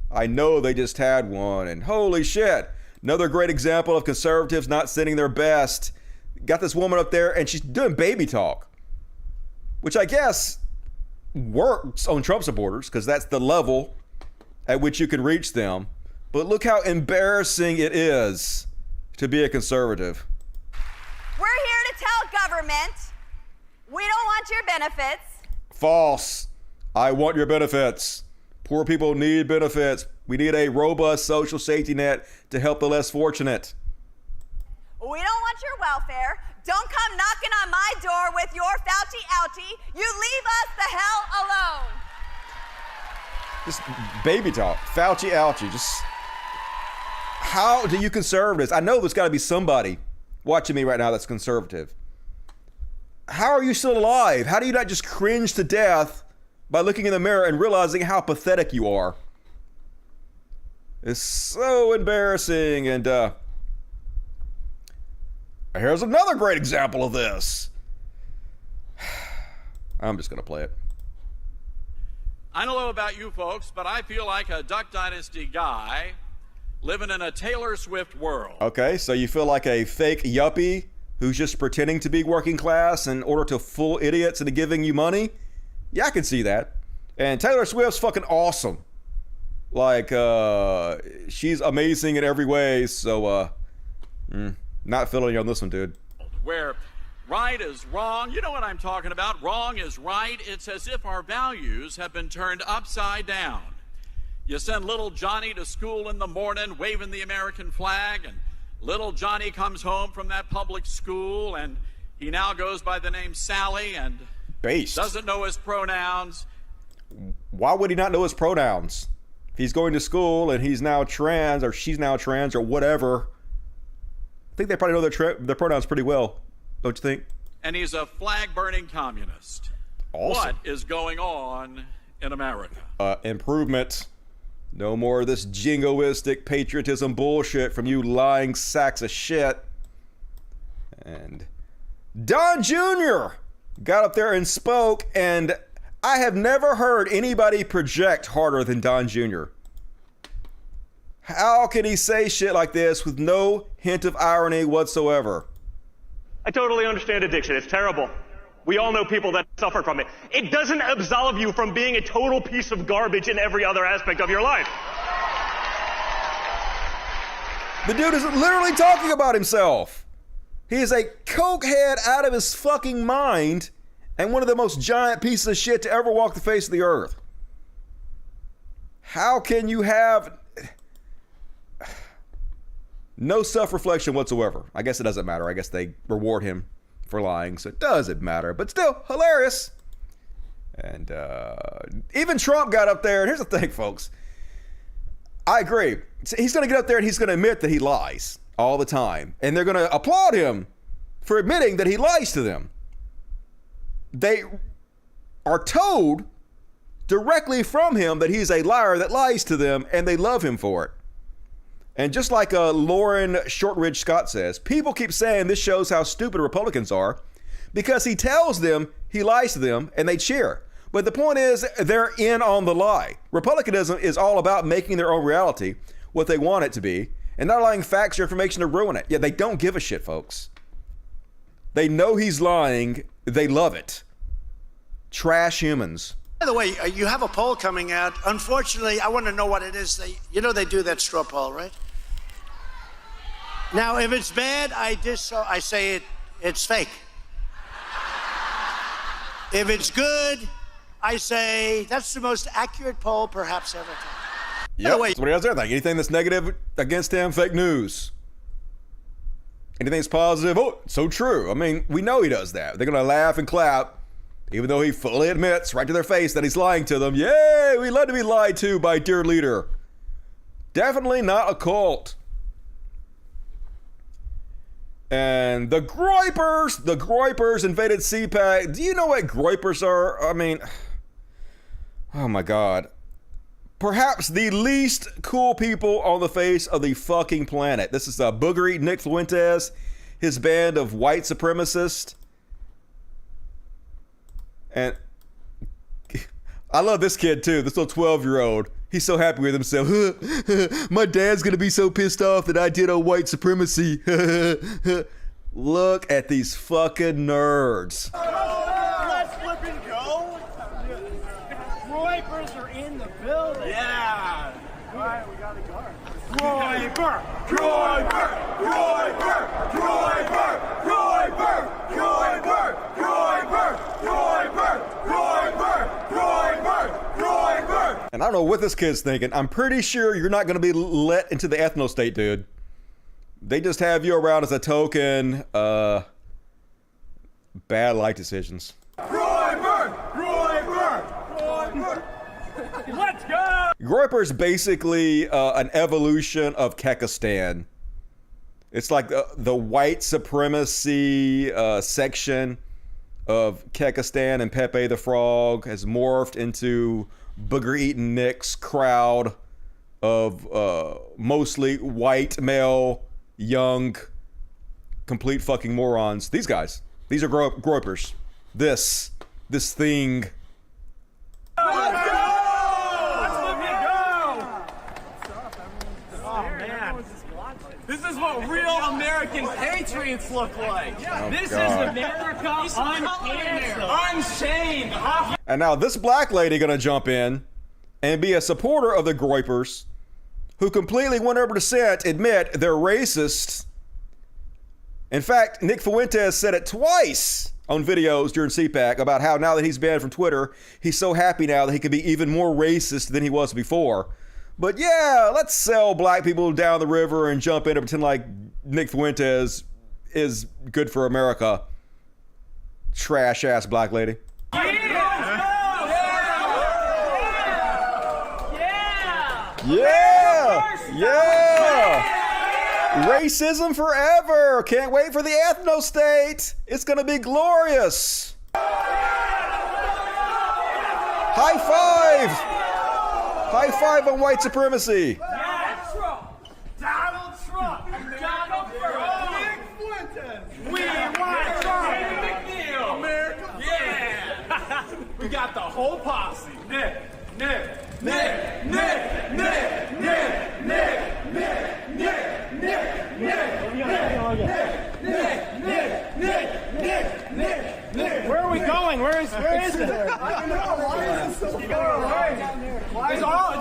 I know they just had one, and holy shit. Another great example of conservatives not sending their best. Got this woman up there, and she's doing baby talk, which I guess works on Trump supporters because that's the level at which you can reach them. But look how embarrassing it is to be a conservative. We're here to tell government we don't want your benefits. False. I want your benefits. Poor people need benefits. We need a robust social safety net to help the less fortunate. We don't want your welfare. Don't come knocking on my door with your Fauci ouchie. You leave us the hell alone. Just baby talk. Fauci ouchie. Just how do you conservatives? I know there's got to be somebody watching me right now that's conservative. How are you still alive? How do you not just cringe to death by looking in the mirror and realizing how pathetic you are? It's so embarrassing. And here's another great example of this. I'm just going to play it. I don't know about you folks, but I feel like a Duck Dynasty guy living in a Taylor Swift world. Okay, so you feel like a fake yuppie who's just pretending to be working class in order to fool idiots into giving you money? Yeah, I can see that. And Taylor Swift's fucking awesome. Like, she's amazing in every way, so, not feeling you on this one, dude. Where right is wrong. You know what I'm talking about. Wrong is right. It's as if our values have been turned upside down. You send little Johnny to school in the morning waving the American flag, and little Johnny comes home from that public school, and he now goes by the name Sally and doesn't know his pronouns. Why would he not know his pronouns? If he's going to school and he's now trans or she's now trans or whatever, I think they probably know their pronouns pretty well, don't you think? And he's a flag-burning communist. Awesome. What is going on in America? Improvement. No more of this jingoistic patriotism bullshit from you lying sacks of shit. And Don Jr. got up there and spoke, and I have never heard anybody project harder than Don Jr. How can he say shit like this with no hint of irony whatsoever? I totally understand addiction. It's terrible. We all know people that suffer from it. It doesn't absolve you from being a total piece of garbage in every other aspect of your life. The dude is literally talking about himself. He is a cokehead out of his fucking mind and one of the most giant pieces of shit to ever walk the face of the earth. How can you have no self-reflection whatsoever? I guess it doesn't matter. I guess they reward him for lying, so it doesn't matter. But still, hilarious. And even Trump got up there. And here's the thing, folks. I agree. He's going to get up there and he's going to admit that he lies all the time. And they're going to applaud him for admitting that he lies to them. They are told directly from him that he's a liar that lies to them, and they love him for it. And just like Lauren Shortridge Scott says, people keep saying this shows how stupid Republicans are because he tells them he lies to them and they cheer. But the point is, they're in on the lie. Republicanism is all about making their own reality what they want it to be and not allowing facts or information to ruin it. Yeah, they don't give a shit, folks. They know he's lying. They love it. Trash humans. By the way, you have a poll coming out. Unfortunately, I want to know what it is. They do that straw poll, right? Now, if it's bad, I say it's fake. If it's good, I say that's the most accurate poll perhaps ever taken. Yep, that's what he does there. Like anything that's negative against him, fake news. Anything that's positive, oh, so true. I mean, we know he does that. They're going to laugh and clap, even though he fully admits right to their face that he's lying to them. Yay, we love to be lied to by dear leader. Definitely not a cult. And the Groypers invaded CPAC. Do you know what Groypers are? I mean, oh my God. Perhaps the least cool people on the face of the fucking planet. This is Booger Nick Fuentes, his band of white supremacists. And I love this kid too, this little 12-year-old. He's so happy with himself. My dad's gonna be so pissed off that I did a white supremacy. Look at these fucking nerds. Let's flip and go. Groypers are in the building. Yeah. All right, we got a guard. Groyper! Groyper! Groyper! Groyper! Groyper! Groyper! Groyper! Groyper! Groyper! Groyper! Groyper! And I don't know what this kid's thinking. I'm pretty sure you're not gonna be let into the ethno state, dude. They just have you around as a token, bad life decisions. Groyper! Groyper! Groyper! Let's go! Groyper is basically an evolution of Kekistan. It's like the white supremacy section of Kekistan, and Pepe the Frog has morphed into Booger Eating Nick's crowd of mostly white male, young, complete fucking morons. These guys. These are Groypers. This thing. Let's go! Let's let me go! Oh man, this is what real American patriots look like. Oh, this God. is America unchained. And now this black lady gonna jump in and be a supporter of the Groypers, who completely 100% admit they're racist. In fact, Nick Fuentes said it twice on videos during CPAC about how now that he's banned from Twitter, he's so happy now that he can be even more racist than he was before. But yeah, let's sell black people down the river and jump in and pretend like Nick Fuentes is good for America. Trash ass black lady. Yeah! Racism forever! Can't wait for the ethno state! It's gonna be glorious! High five! High five on white supremacy! Donald Trump! Donald Trump! Nick Fuentes! We want Trump! America! Yeah! We got the whole posse! Nick! Where are we going? Where is it? I don't know. Why is it so far away?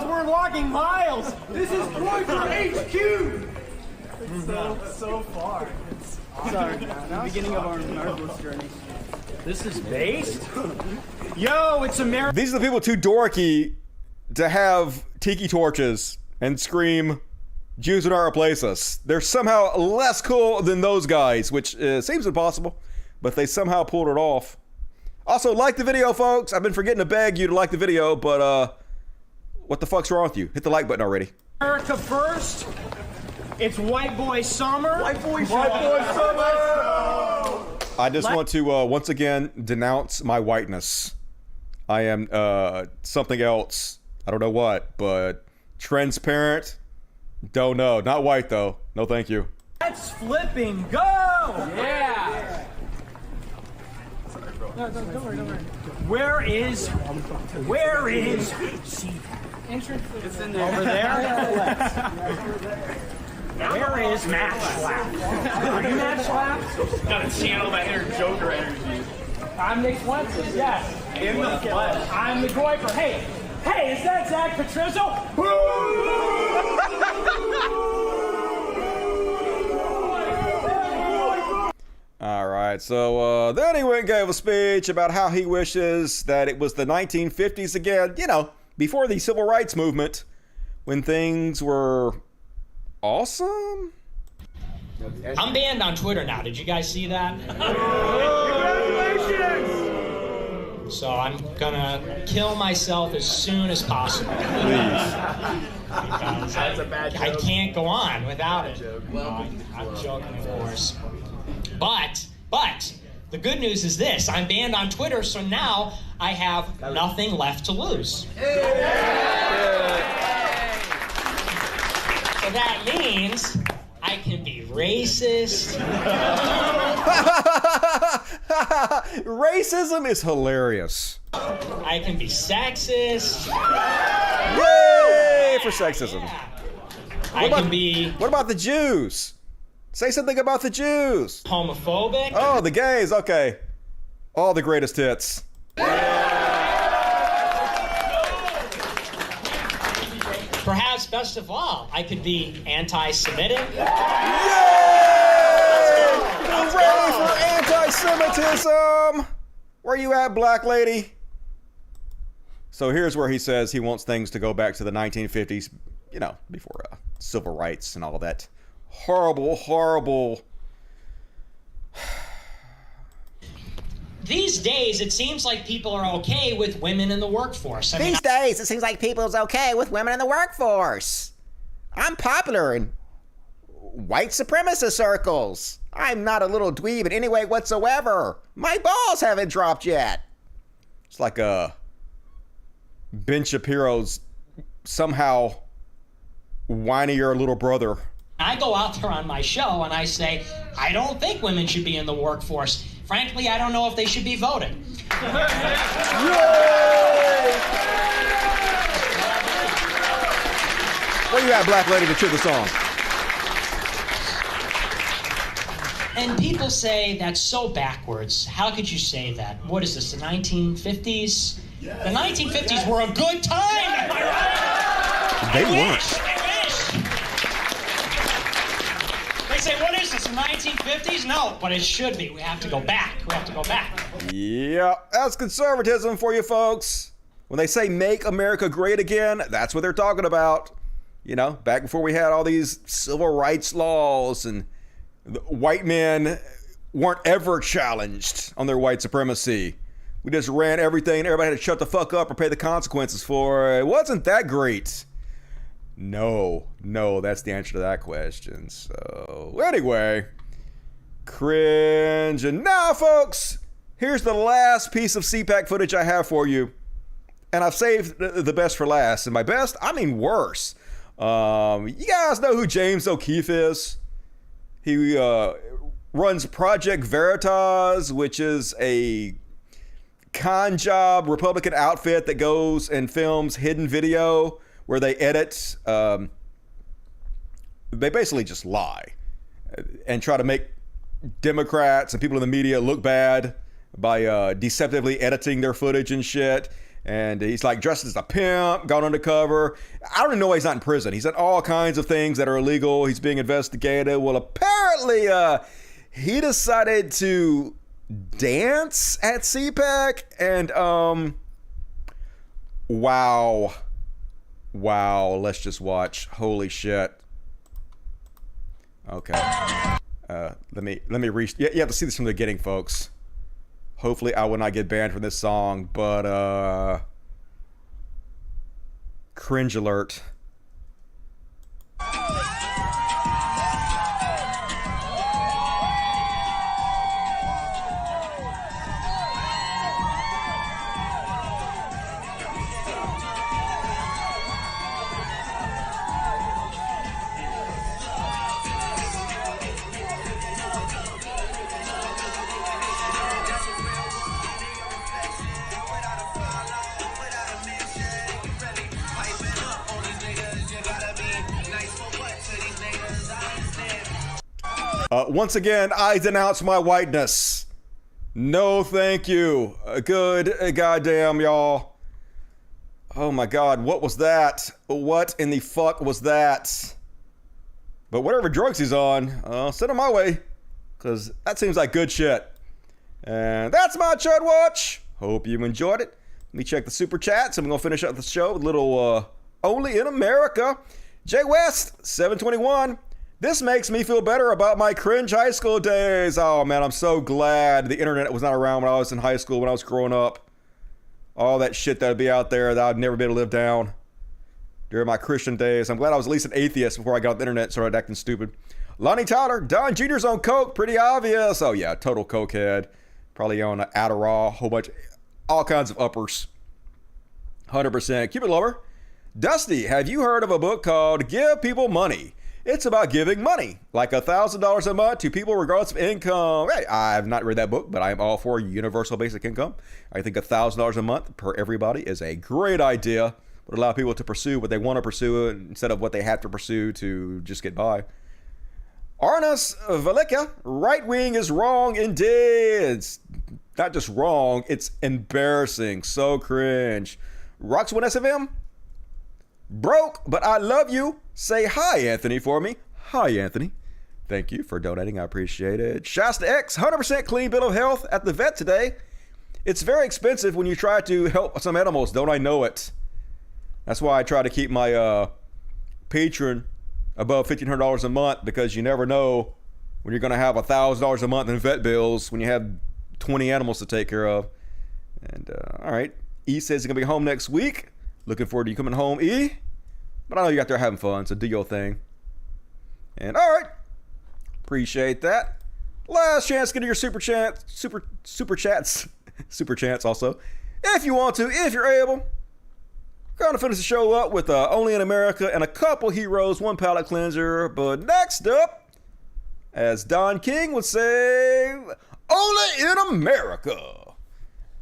We're walking miles. This is Groyper HQ. It's so far. Sorry, the beginning of our Narcos journey. This is based? Yo, it's America. These are the people too dorky to have tiki torches and scream, Jews will not replace us. They're somehow less cool than those guys, which seems impossible, but they somehow pulled it off. Also, like the video, folks. I've been forgetting to beg you to like the video, but what the fuck's wrong with you? Hit the like button already. America first. It's white boy summer. White boy summer. I just want to once again denounce my whiteness. I am something else. I don't know what, but transparent. Don't know. Not white though. No, thank you. Let's flipping go. Yeah. No, don't worry. Where is CPAC? Entrance. It's in there. Over there. Where is Matt Slap? Are you Matt Slap? Gotta channel that inner Joker energy. I'm Nick Fuentes, yes. In the flesh. I'm the Groyper. Hey, is that Zach Patrizzo? All right, so then he went and gave a speech about how he wishes that it was the 1950s again, you know, before the civil rights movement, when things were awesome. I'm banned on Twitter now. Did you guys see that? Congratulations! So I'm gonna kill myself as soon as possible. That's a bad joke. I can't go on without it. I'm joking, of course. But the good news is this: I'm banned on Twitter, so now I have nothing left to lose. So that means I can be racist. Racism is hilarious. I can be sexist. Yay for sexism. Yeah. What about the Jews? Say something about the Jews. Homophobic. Oh, the gays. Okay. All the greatest hits. Perhaps best of all, I could be anti-Semitic. Hooray for anti-Semitism! Where you at, black lady? So here's where he says he wants things to go back to the 1950s, you know, before civil rights and all that horrible. These days, it seems like people are okay with women in the workforce. These days, it seems like people's okay with women in the workforce. I'm popular in white supremacist circles. I'm not a little dweeb in any way whatsoever. My balls haven't dropped yet. It's like Ben Shapiro's somehow whinier little brother. I go out there on my show and I say, I don't think women should be in the workforce. Frankly, I don't know if they should be voted. Where you at, black lady, to cheer the song? And people say that's so backwards. How could you say that? What is this, the 1950s? Yes. The 1950s were a good time, am I right? They weren't. They say, what is this, the 1950s? No, but it should be. We have to go back. Yeah, that's conservatism for you folks. When they say make America great again, that's what they're talking about. You know, back before we had all these civil rights laws and the white men weren't ever challenged on their white supremacy. We just ran everything. Everybody had to shut the fuck up or pay the consequences for it. It wasn't that great. No, that's the answer to that question. So anyway, cringe. And now, folks, here's the last piece of CPAC footage I have for you. And I've saved the best for last. And by best, I mean worse. You guys know who James O'Keefe is? He runs Project Veritas, which is a con job Republican outfit that goes and films hidden video where they edit. They basically just lie and try to make Democrats and people in the media look bad by deceptively editing their footage and shit. And he's like dressed as a pimp, gone undercover. I don't even know why he's not in prison. He's done all kinds of things that are illegal. He's being investigated. Well, apparently he decided to dance at CPAC. And wow. Let's just watch. Holy shit. Okay. Let me reach. You have to see this from the beginning, folks. Hopefully I will not get banned from this song, but cringe alert. Once again, I denounce my whiteness. No, thank you. Good goddamn, y'all. Oh my God, what was that? What in the fuck was that? But whatever drugs he's on, send him my way, because that seems like good shit. And that's my Chud Watch. Hope you enjoyed it. Let me check the super chats, and we're going to finish up the show with a little Only in America. Jay West, 721. This makes me feel better about my cringe high school days. Oh man, I'm so glad the internet was not around when I was in high school, when I was growing up. All that shit that would be out there that I'd never be able to live down during my Christian days. I'm glad I was at least an atheist before I got on the internet and started acting stupid. Lonnie Tyler, Don Jr.'s on coke, pretty obvious. Oh yeah, total cokehead. Probably on Adderall, whole bunch, all kinds of uppers. 100%. Cupid lover. Dusty, have you heard of a book called Give People Money? It's about giving money, like $1,000 a month to people regardless of income. Hey, I have not read that book, but I am all for universal basic income. I think $1,000 a month per everybody is a great idea. Would allow people to pursue what they want to pursue instead of what they have to pursue to just get by. Arnas Valika, right wing is wrong indeed. It's not just wrong, it's embarrassing. So cringe. Rox1 SFM, broke, but I love you. Say hi, Anthony, for me. Hi, Anthony. Thank you for donating. I appreciate it. Shasta X, 100% clean bill of health at the vet today. It's very expensive when you try to help some animals. Don't I know it? That's why I try to keep my patron above $1,500 a month, because you never know when you're going to have $1,000 a month in vet bills when you have 20 animals to take care of. And all right, E says he's going to be home next week. Looking forward to you coming home, E. But I know you got there having fun, so do your thing. And all right, appreciate that. Last chance to get your super chats, super chats also. If you want to, if you're able. Going to finish the show up with Only in America and a couple heroes, one palate cleanser. But next up, as Don King would say, Only in America.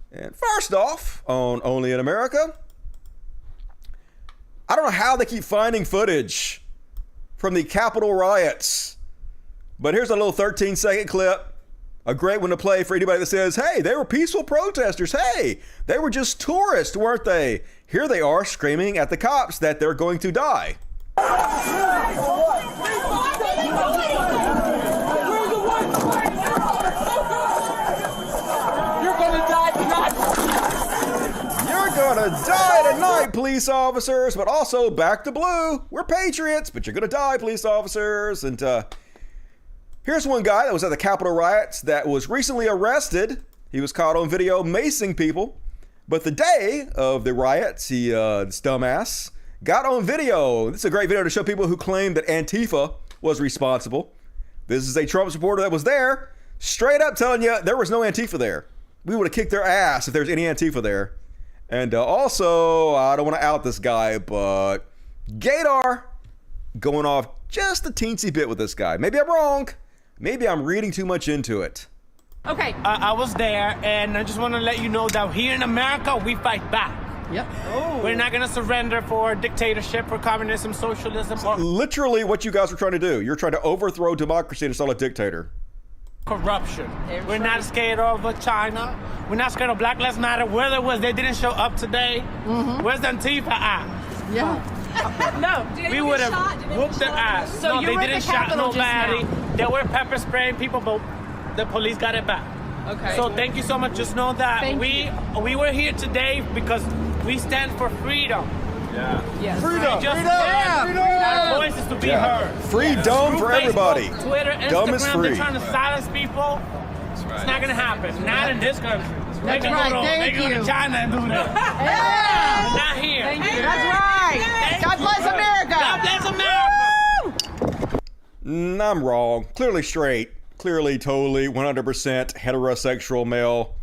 And first off, on Only in America, I don't know how they keep finding footage from the Capitol riots, but here's a little 13-second clip. A great one to play for anybody that says, hey, they were peaceful protesters. Hey, they were just tourists, weren't they? Here they are screaming at the cops that they're going to die. You're gonna die tonight. You're gonna die tonight, police officers, but also back to blue. We're patriots, but you're gonna die, police officers. And here's one guy that was at the Capitol riots that was recently arrested. He was caught on video macing people. But the day of the riots, this dumbass, got on video. This is a great video to show people who claim that Antifa was responsible. This is a Trump supporter that was there, straight up telling you there was no Antifa there. We would have kicked their ass if there's any Antifa there. And also, I don't want to out this guy, but Gator going off just a teensy bit with this guy. Maybe I'm wrong. Maybe I'm reading too much into it. Okay. I was there, and I just want to let you know that here in America, we fight back. Yep. Oh. We're not going to surrender for dictatorship, for communism, socialism, or literally what you guys are trying to do. You're trying to overthrow democracy and install a dictator. Corruption. We're not scared of China. We're not scared of Black Lives Matter. Where they was, they didn't show up today. Mm-hmm. Where's Antifa at? Yeah. No, we would have whooped their ass. So no, they didn't shot nobody. They were pepper spraying people, but the police got it back. Okay. So thank you so much. Just know that we were here today because we stand for freedom. Yeah. Yes. Freedom. Freedom. Our voices to be heard. Freedom for everybody. Facebook, Twitter, Instagram, Dumb is free. they're trying to silence people. It's not gonna happen. Not in this country. They can go to China and do that. Yeah. Not here. Thank you. That's right. God bless America. God bless America. I'm wrong. Clearly straight. Clearly, totally, 100% heterosexual male.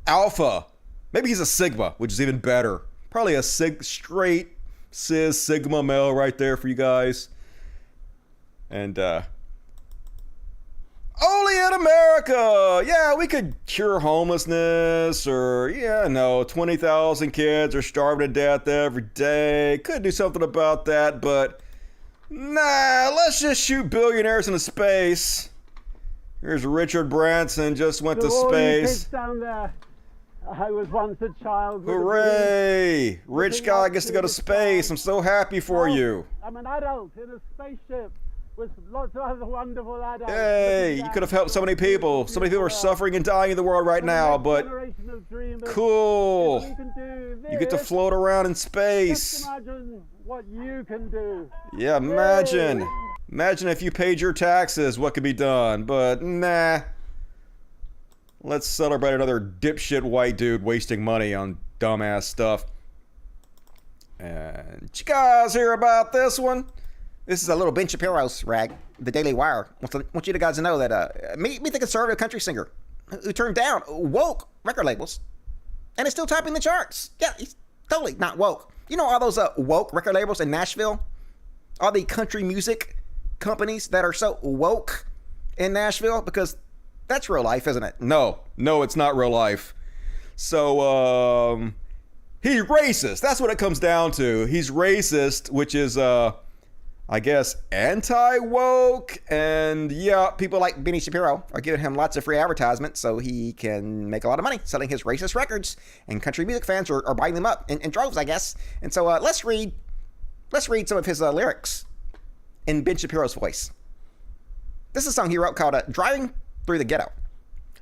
Alpha. Maybe he's a Sigma, which is even better. Probably a straight cis Sigma male right there for you guys. And only in America. Yeah, we could cure homelessness, or 20,000 kids are starving to death every day. Could do something about that, but nah, let's just shoot billionaires into space. Here's Richard Branson, just went to space. Down there. I was once a child. Hooray! Rich guy gets to go to space. I'm so happy for you. I'm an adult in a spaceship with lots of other wonderful adults. Hey, you could have helped so many people. So many people are suffering and dying in the world right now, but cool. You get to float around in space. Just imagine what you can do. Yeah, imagine. Imagine if you paid your taxes, what could be done, but nah. Let's celebrate another dipshit white dude wasting money on dumbass stuff. And did you guys hear about this one? This is a little Ben Shapiro's rag. the Daily Wire wants you guys to know that meet the conservative country singer who turned down woke record labels and is still topping the charts. Yeah, he's totally not woke. You know all those woke record labels in Nashville? All the country music companies that are so woke in Nashville? Because that's real life, isn't it? No, it's not real life. So, he's racist. That's what it comes down to. He's racist, which is, I guess, anti-woke. And yeah, people like Benny Shapiro are giving him lots of free advertisement so he can make a lot of money selling his racist records. And country music fans are buying them up in droves, I guess. And so let's read some of his lyrics in Ben Shapiro's voice. This is a song he wrote called Driving Through the Ghetto.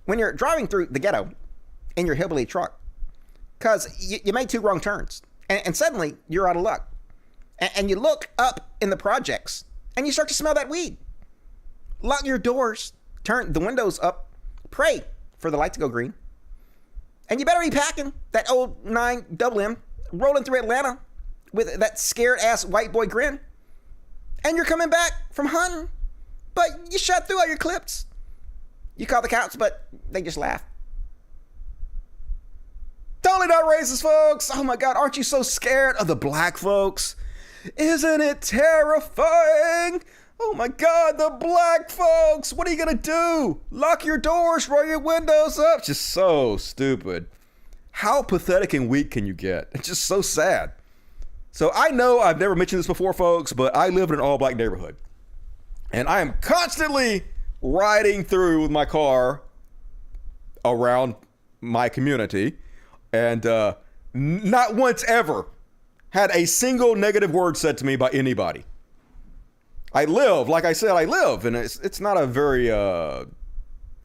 When you're driving through the ghetto in your hillbilly truck, because you made 2 wrong turns, and suddenly you're out of luck. And you look up in the projects, and you start to smell that weed. Lock your doors, turn the windows up, pray for the light to go green. And you better be packing that old 9 double M, rolling through Atlanta with that scared-ass white boy grin. And you're coming back from hunting, but you shot through all your clips. You call the cops, but they just laugh. Totally not racist, folks. Oh my God, aren't you so scared of the black folks? Isn't it terrifying? Oh my God, the black folks. What are you gonna do? Lock your doors, roll your windows up. Just so stupid. How pathetic and weak can you get? It's just so sad. So I know I've never mentioned this before, folks, but I live in an all-black neighborhood. And I am constantly riding through with my car around my community. And not once ever had a single negative word said to me by anybody. I live, like I said, and it's not a very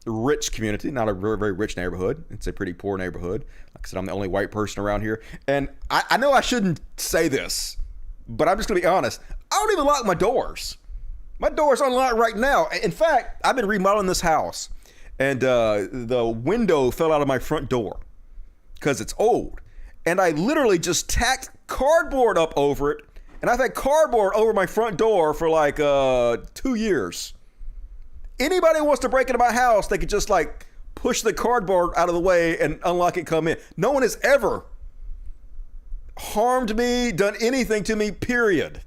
rich community, not a very, very rich neighborhood. It's a pretty poor neighborhood. Like I said, I'm the only white person around here. And I know I shouldn't say this, but I'm just going to be honest. I don't even lock my doors. My door's unlocked right now. In fact, I've been remodeling this house, and the window fell out of my front door because it's old. And I literally just tacked cardboard up over it, and I've had cardboard over my front door for like 2 years. Anybody who wants to break into my house, they could just like push the cardboard out of the way and unlock it, come in. No one has ever harmed me, done anything to me, period.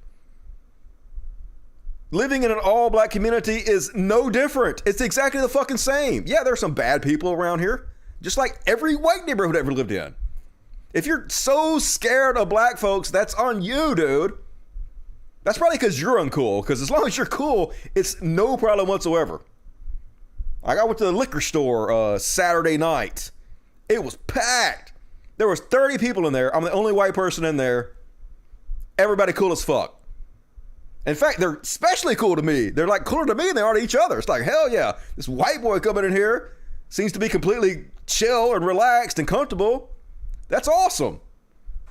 Living in an all-black community is no different. It's exactly the fucking same. Yeah, there are some bad people around here, just like every white neighborhood I've ever lived in. If you're so scared of black folks, that's on you, dude. That's probably because you're uncool, because as long as you're cool, it's no problem whatsoever. Like I went to the liquor store Saturday night. It was packed. There was 30 people in there. I'm the only white person in there. Everybody cool as fuck. In fact, they're especially cool to me. They're like cooler to me than they are to each other. It's like, hell yeah, this white boy coming in here seems to be completely chill and relaxed and comfortable. That's awesome.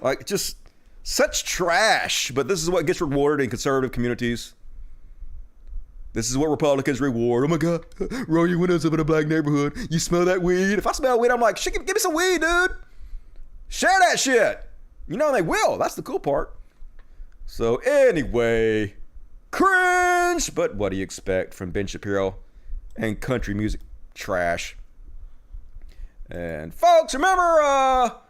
Like, just such trash. But this is what gets rewarded in conservative communities. This is what Republicans reward. Oh my God, roll your windows up in a black neighborhood. You smell that weed? If I smell weed, I'm like, shit, give me some weed, dude. Share that shit. You know, they will. That's the cool part. So anyway, cringe. But what do you expect from Ben Shapiro and country music trash? And folks, remember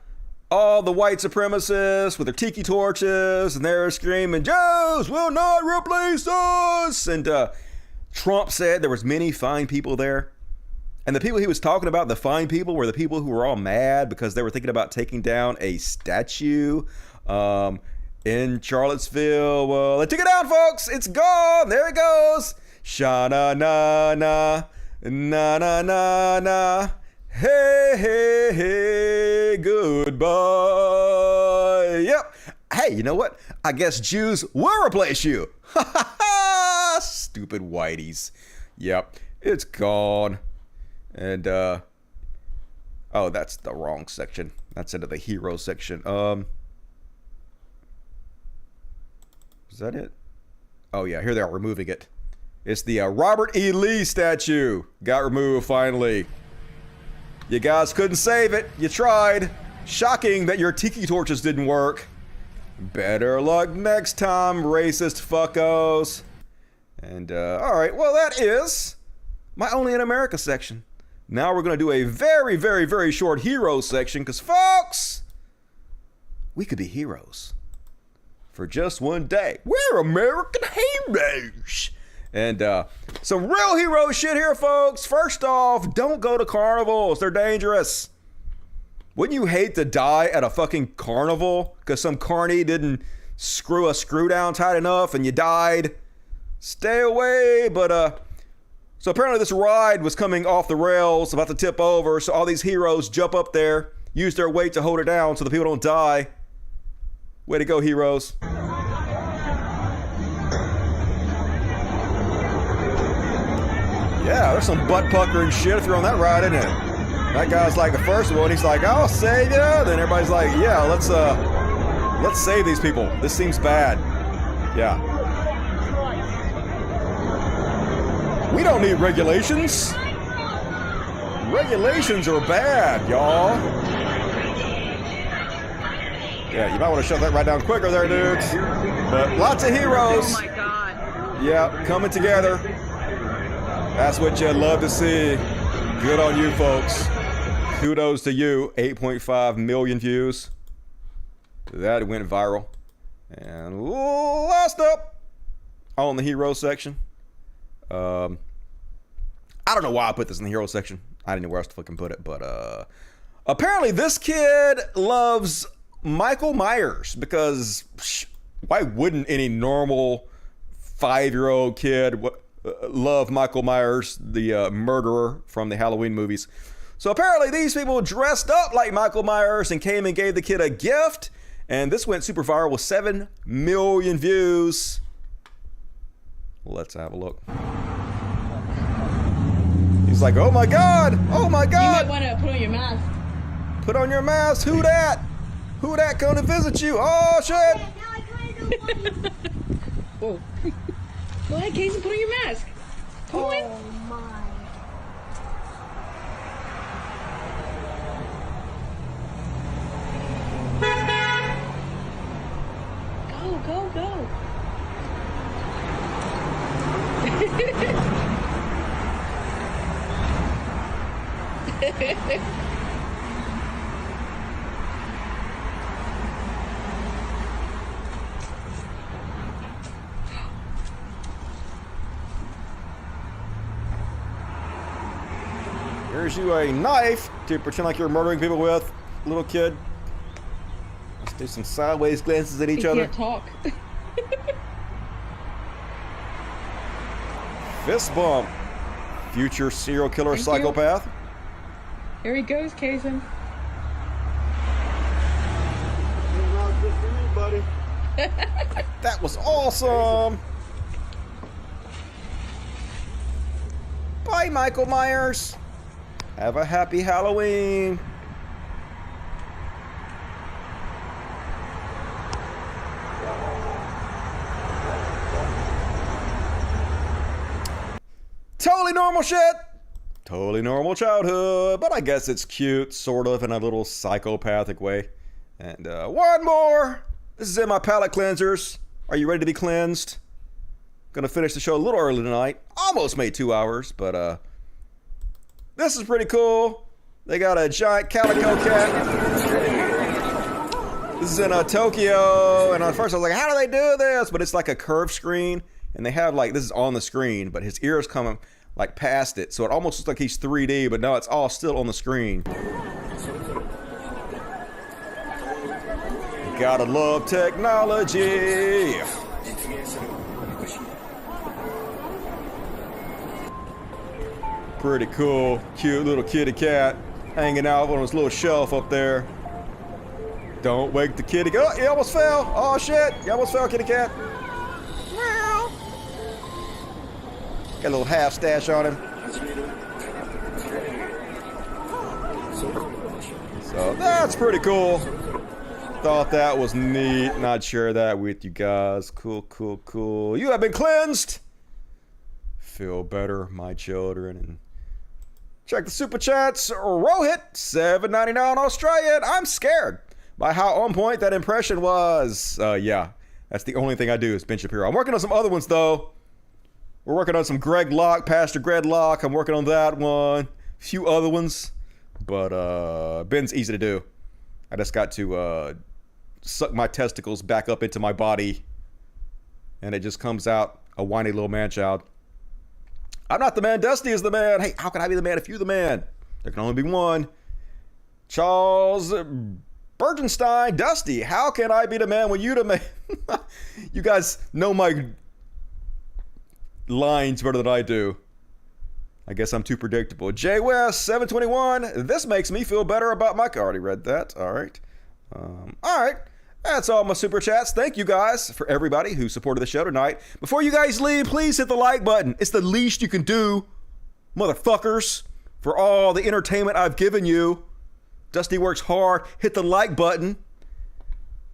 all the white supremacists with their tiki torches, and they're screaming, Jews will not replace us. And Trump said there was many fine people there. And the people he was talking about, the fine people, were the people who were all mad because they were thinking about taking down a statue in Charlottesville. Well, they took it down, folks. It's gone. There it goes. Sha-na-na-na, na-na-na-na. Hey, hey, hey, goodbye. Yep. Hey, you know what? I guess Jews will replace you. Ha ha ha! Stupid whiteys. Yep. It's gone. And, oh, that's the wrong section. That's into the hero section. Is that it? Oh, yeah. Here they are removing it. It's the Robert E. Lee statue. Got removed finally. You guys couldn't save it. You tried. Shocking that your tiki torches didn't work. Better luck next time, racist fuckos. And, all right, well, that is my Only in America section. Now we're going to do a very, very, very short hero section because, folks, we could be heroes for just one day. We're American heroes. And some real hero shit here, folks. First off, don't go to carnivals. They're dangerous. Wouldn't you hate to die at a fucking carnival because some carny didn't screw a screw down tight enough and you died? Stay away. But so apparently this ride was coming off the rails, about to tip over. So all these heroes jump up there, use their weight to hold it down so the people don't die. Way to go, heroes. Yeah, there's some butt puckering shit if you're on that ride, isn't it? That guy's like the first one. He's like, I'll save you. Then everybody's like, yeah, let's save these people. This seems bad. Yeah. We don't need regulations. Regulations are bad, y'all. Yeah, you might want to shut that right down quicker there, dudes. But lots of heroes. Oh my God. Yeah, coming together. That's what you'd love to see. Good on you, folks. Kudos to you. 8.5 million views. That went viral. And last up on the hero section. I don't know why I put this in the hero section. I didn't know where else to fucking put it. But apparently this kid loves Michael Myers because why wouldn't any normal 5-year-old kid love Michael Myers, the murderer from the Halloween movies? So apparently these people dressed up like Michael Myers and came and gave the kid a gift. And this went super viral with 7 million views. Let's have a look. He's like, oh my God, oh my God. You might want to put on your mask. Put on your mask, who dat? Who dat come to visit you? Oh shit. Whoa. Go ahead, Casey, put on your mask. Come on. Go, go. Here's you a knife to pretend like you're murdering people with, little kid. Let's do some sideways glances at each other. Can't talk. Fist bump. Future serial killer Thank psychopath. Here he goes, Kaysen. That was awesome. Bye, Michael Myers. Have a happy Halloween. Totally normal shit. Totally normal childhood, but I guess it's cute, sort of, in a little psychopathic way. And one more. This is in my palate cleansers. Are you ready to be cleansed? Gonna finish the show a little early tonight. Almost made 2 hours, but this is pretty cool. They got a giant calico cat. This is in Tokyo, and at first I was like, how do they do this? But it's like a curved screen, and they have like, this is on the screen, but his ears come like past it, so it almost looks like he's 3D, but no, it's all still on the screen. Gotta love technology. Pretty cool, cute little kitty cat hanging out on his little shelf up there. Don't wake the kitty. Oh, he almost fell. Oh shit, you almost fell, kitty cat. Got a little half stash on him. So that's pretty cool. Thought that was neat. Not share that with you guys. Cool, cool, cool. You have been cleansed. Feel better, my children. And check the super chats. Rohit, $7.99 Australian. I'm scared by how on point that impression was. Yeah, that's the only thing I do is Ben Shapiro. I'm working on some other ones though. We're working on some Pastor Greg Locke. I'm working on that one. A few other ones. But Ben's easy to do. I just got to suck my testicles back up into my body. And it just comes out a whiny little man-child. I'm not the man. Dusty is the man. Hey, how can I be the man if you're the man? There can only be one. Charles Bergenstein. Dusty, how can I be the man when you're the man? You guys know my lines better than I do. I guess I'm too predictable. Jay West, 721. This makes me feel better about my... I already read that. All right. All right. That's all my super chats. Thank you guys for everybody who supported the show tonight. Before you guys leave, please hit the like button. It's the least you can do, motherfuckers, for all the entertainment I've given you. Dusty works hard. Hit the like button.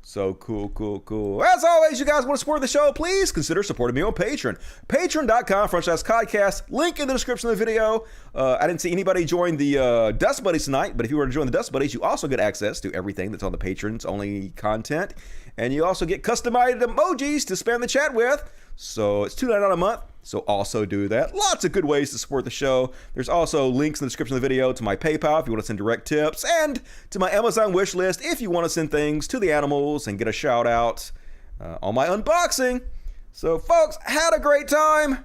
So cool. As always, you guys want to support the show, please consider supporting me on Patreon. Patreon.com/podcast. Link in the description of the video. I didn't see anybody join the Dust Buddies tonight, but if you were to join the Dust Buddies, you also get access to everything that's on the Patrons only content. And you also get customized emojis to spam the chat with. So it's $2.99 a month. So also do that. Lots of good ways to support the show. There's also links in the description of the video to my PayPal if you want to send direct tips, and to my Amazon wish list if you want to send things to the animals and get a shout out on my unboxing. So folks, had a great time.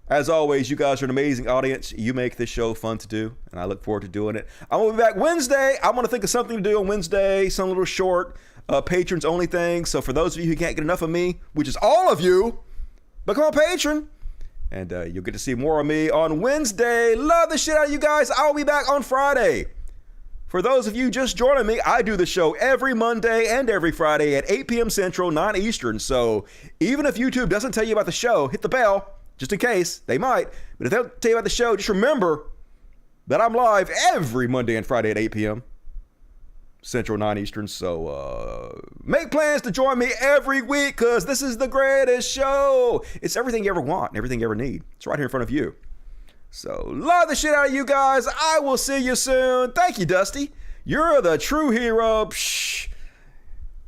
As always, you guys are an amazing audience. You make this show fun to do, and I look forward to doing it. I'm going to be back Wednesday. I'm going to think of something to do on Wednesday, some little short patrons only thing. So for those of you who can't get enough of me, which is all of you, become a patron, and you'll get to see more of me on Wednesday. Love the shit out of you guys. I'll be back on Friday. For those of you just joining me, I do the show every Monday and every Friday at 8 p.m. Central, 9 Eastern. So even if YouTube doesn't tell you about the show, hit the bell, just in case. They might. But if they don't tell you about the show, just remember that I'm live every Monday and Friday at 8 p.m. Central, 9 Eastern. So make plans to join me every week, because this is the greatest show. It's everything you ever want and everything you ever need. It's right here in front of you. So love the shit out of you guys. I will see you soon. Thank you, Dusty. You're the true hero. Psh,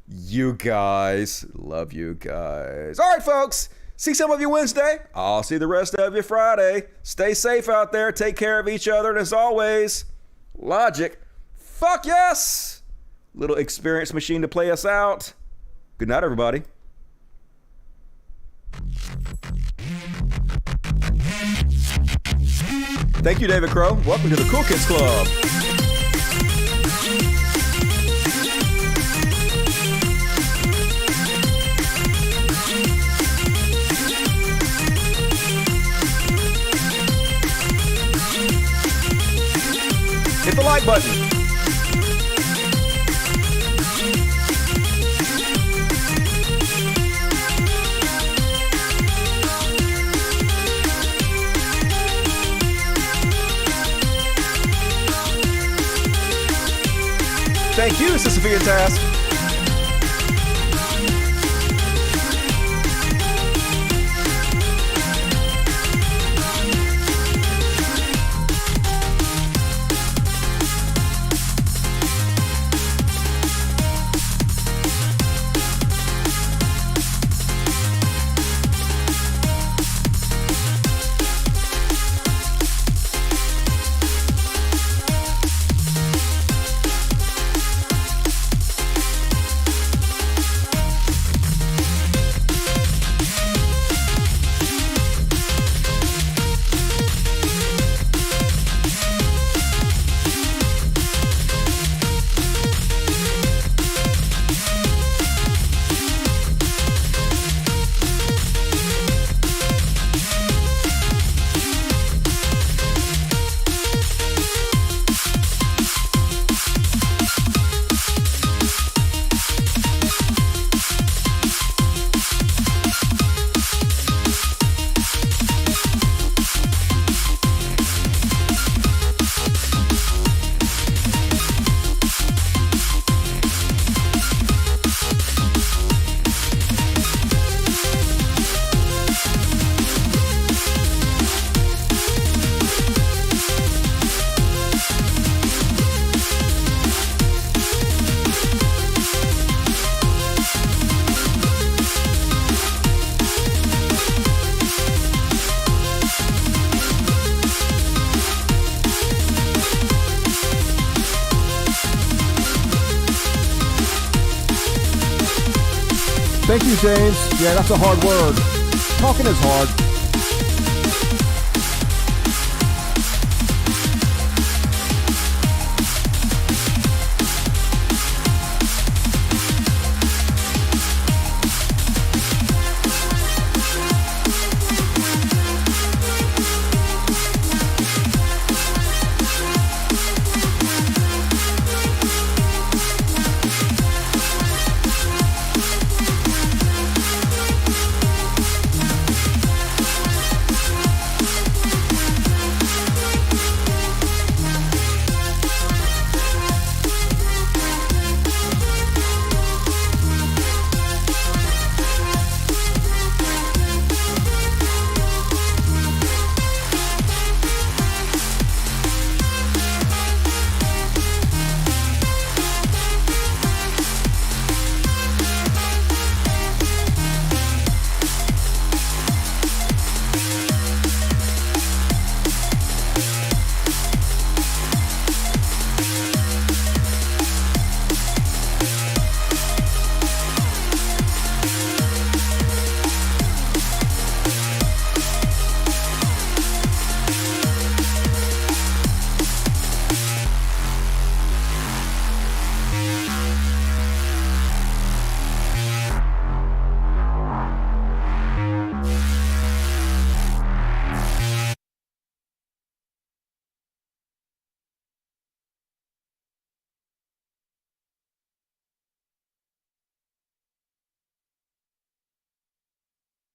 you guys. Love you guys. All right, folks. See some of you Wednesday. I'll see the rest of you Friday. Stay safe out there. Take care of each other. And as always, Logic. Fuck yes. Little experience machine to play us out. Good night, everybody. Thank you, David Crow. Welcome to the Cool Kids Club. Hit the like button. Thank you, Sophia Task. Thank you, James. Yeah, that's a hard word. Talking is hard.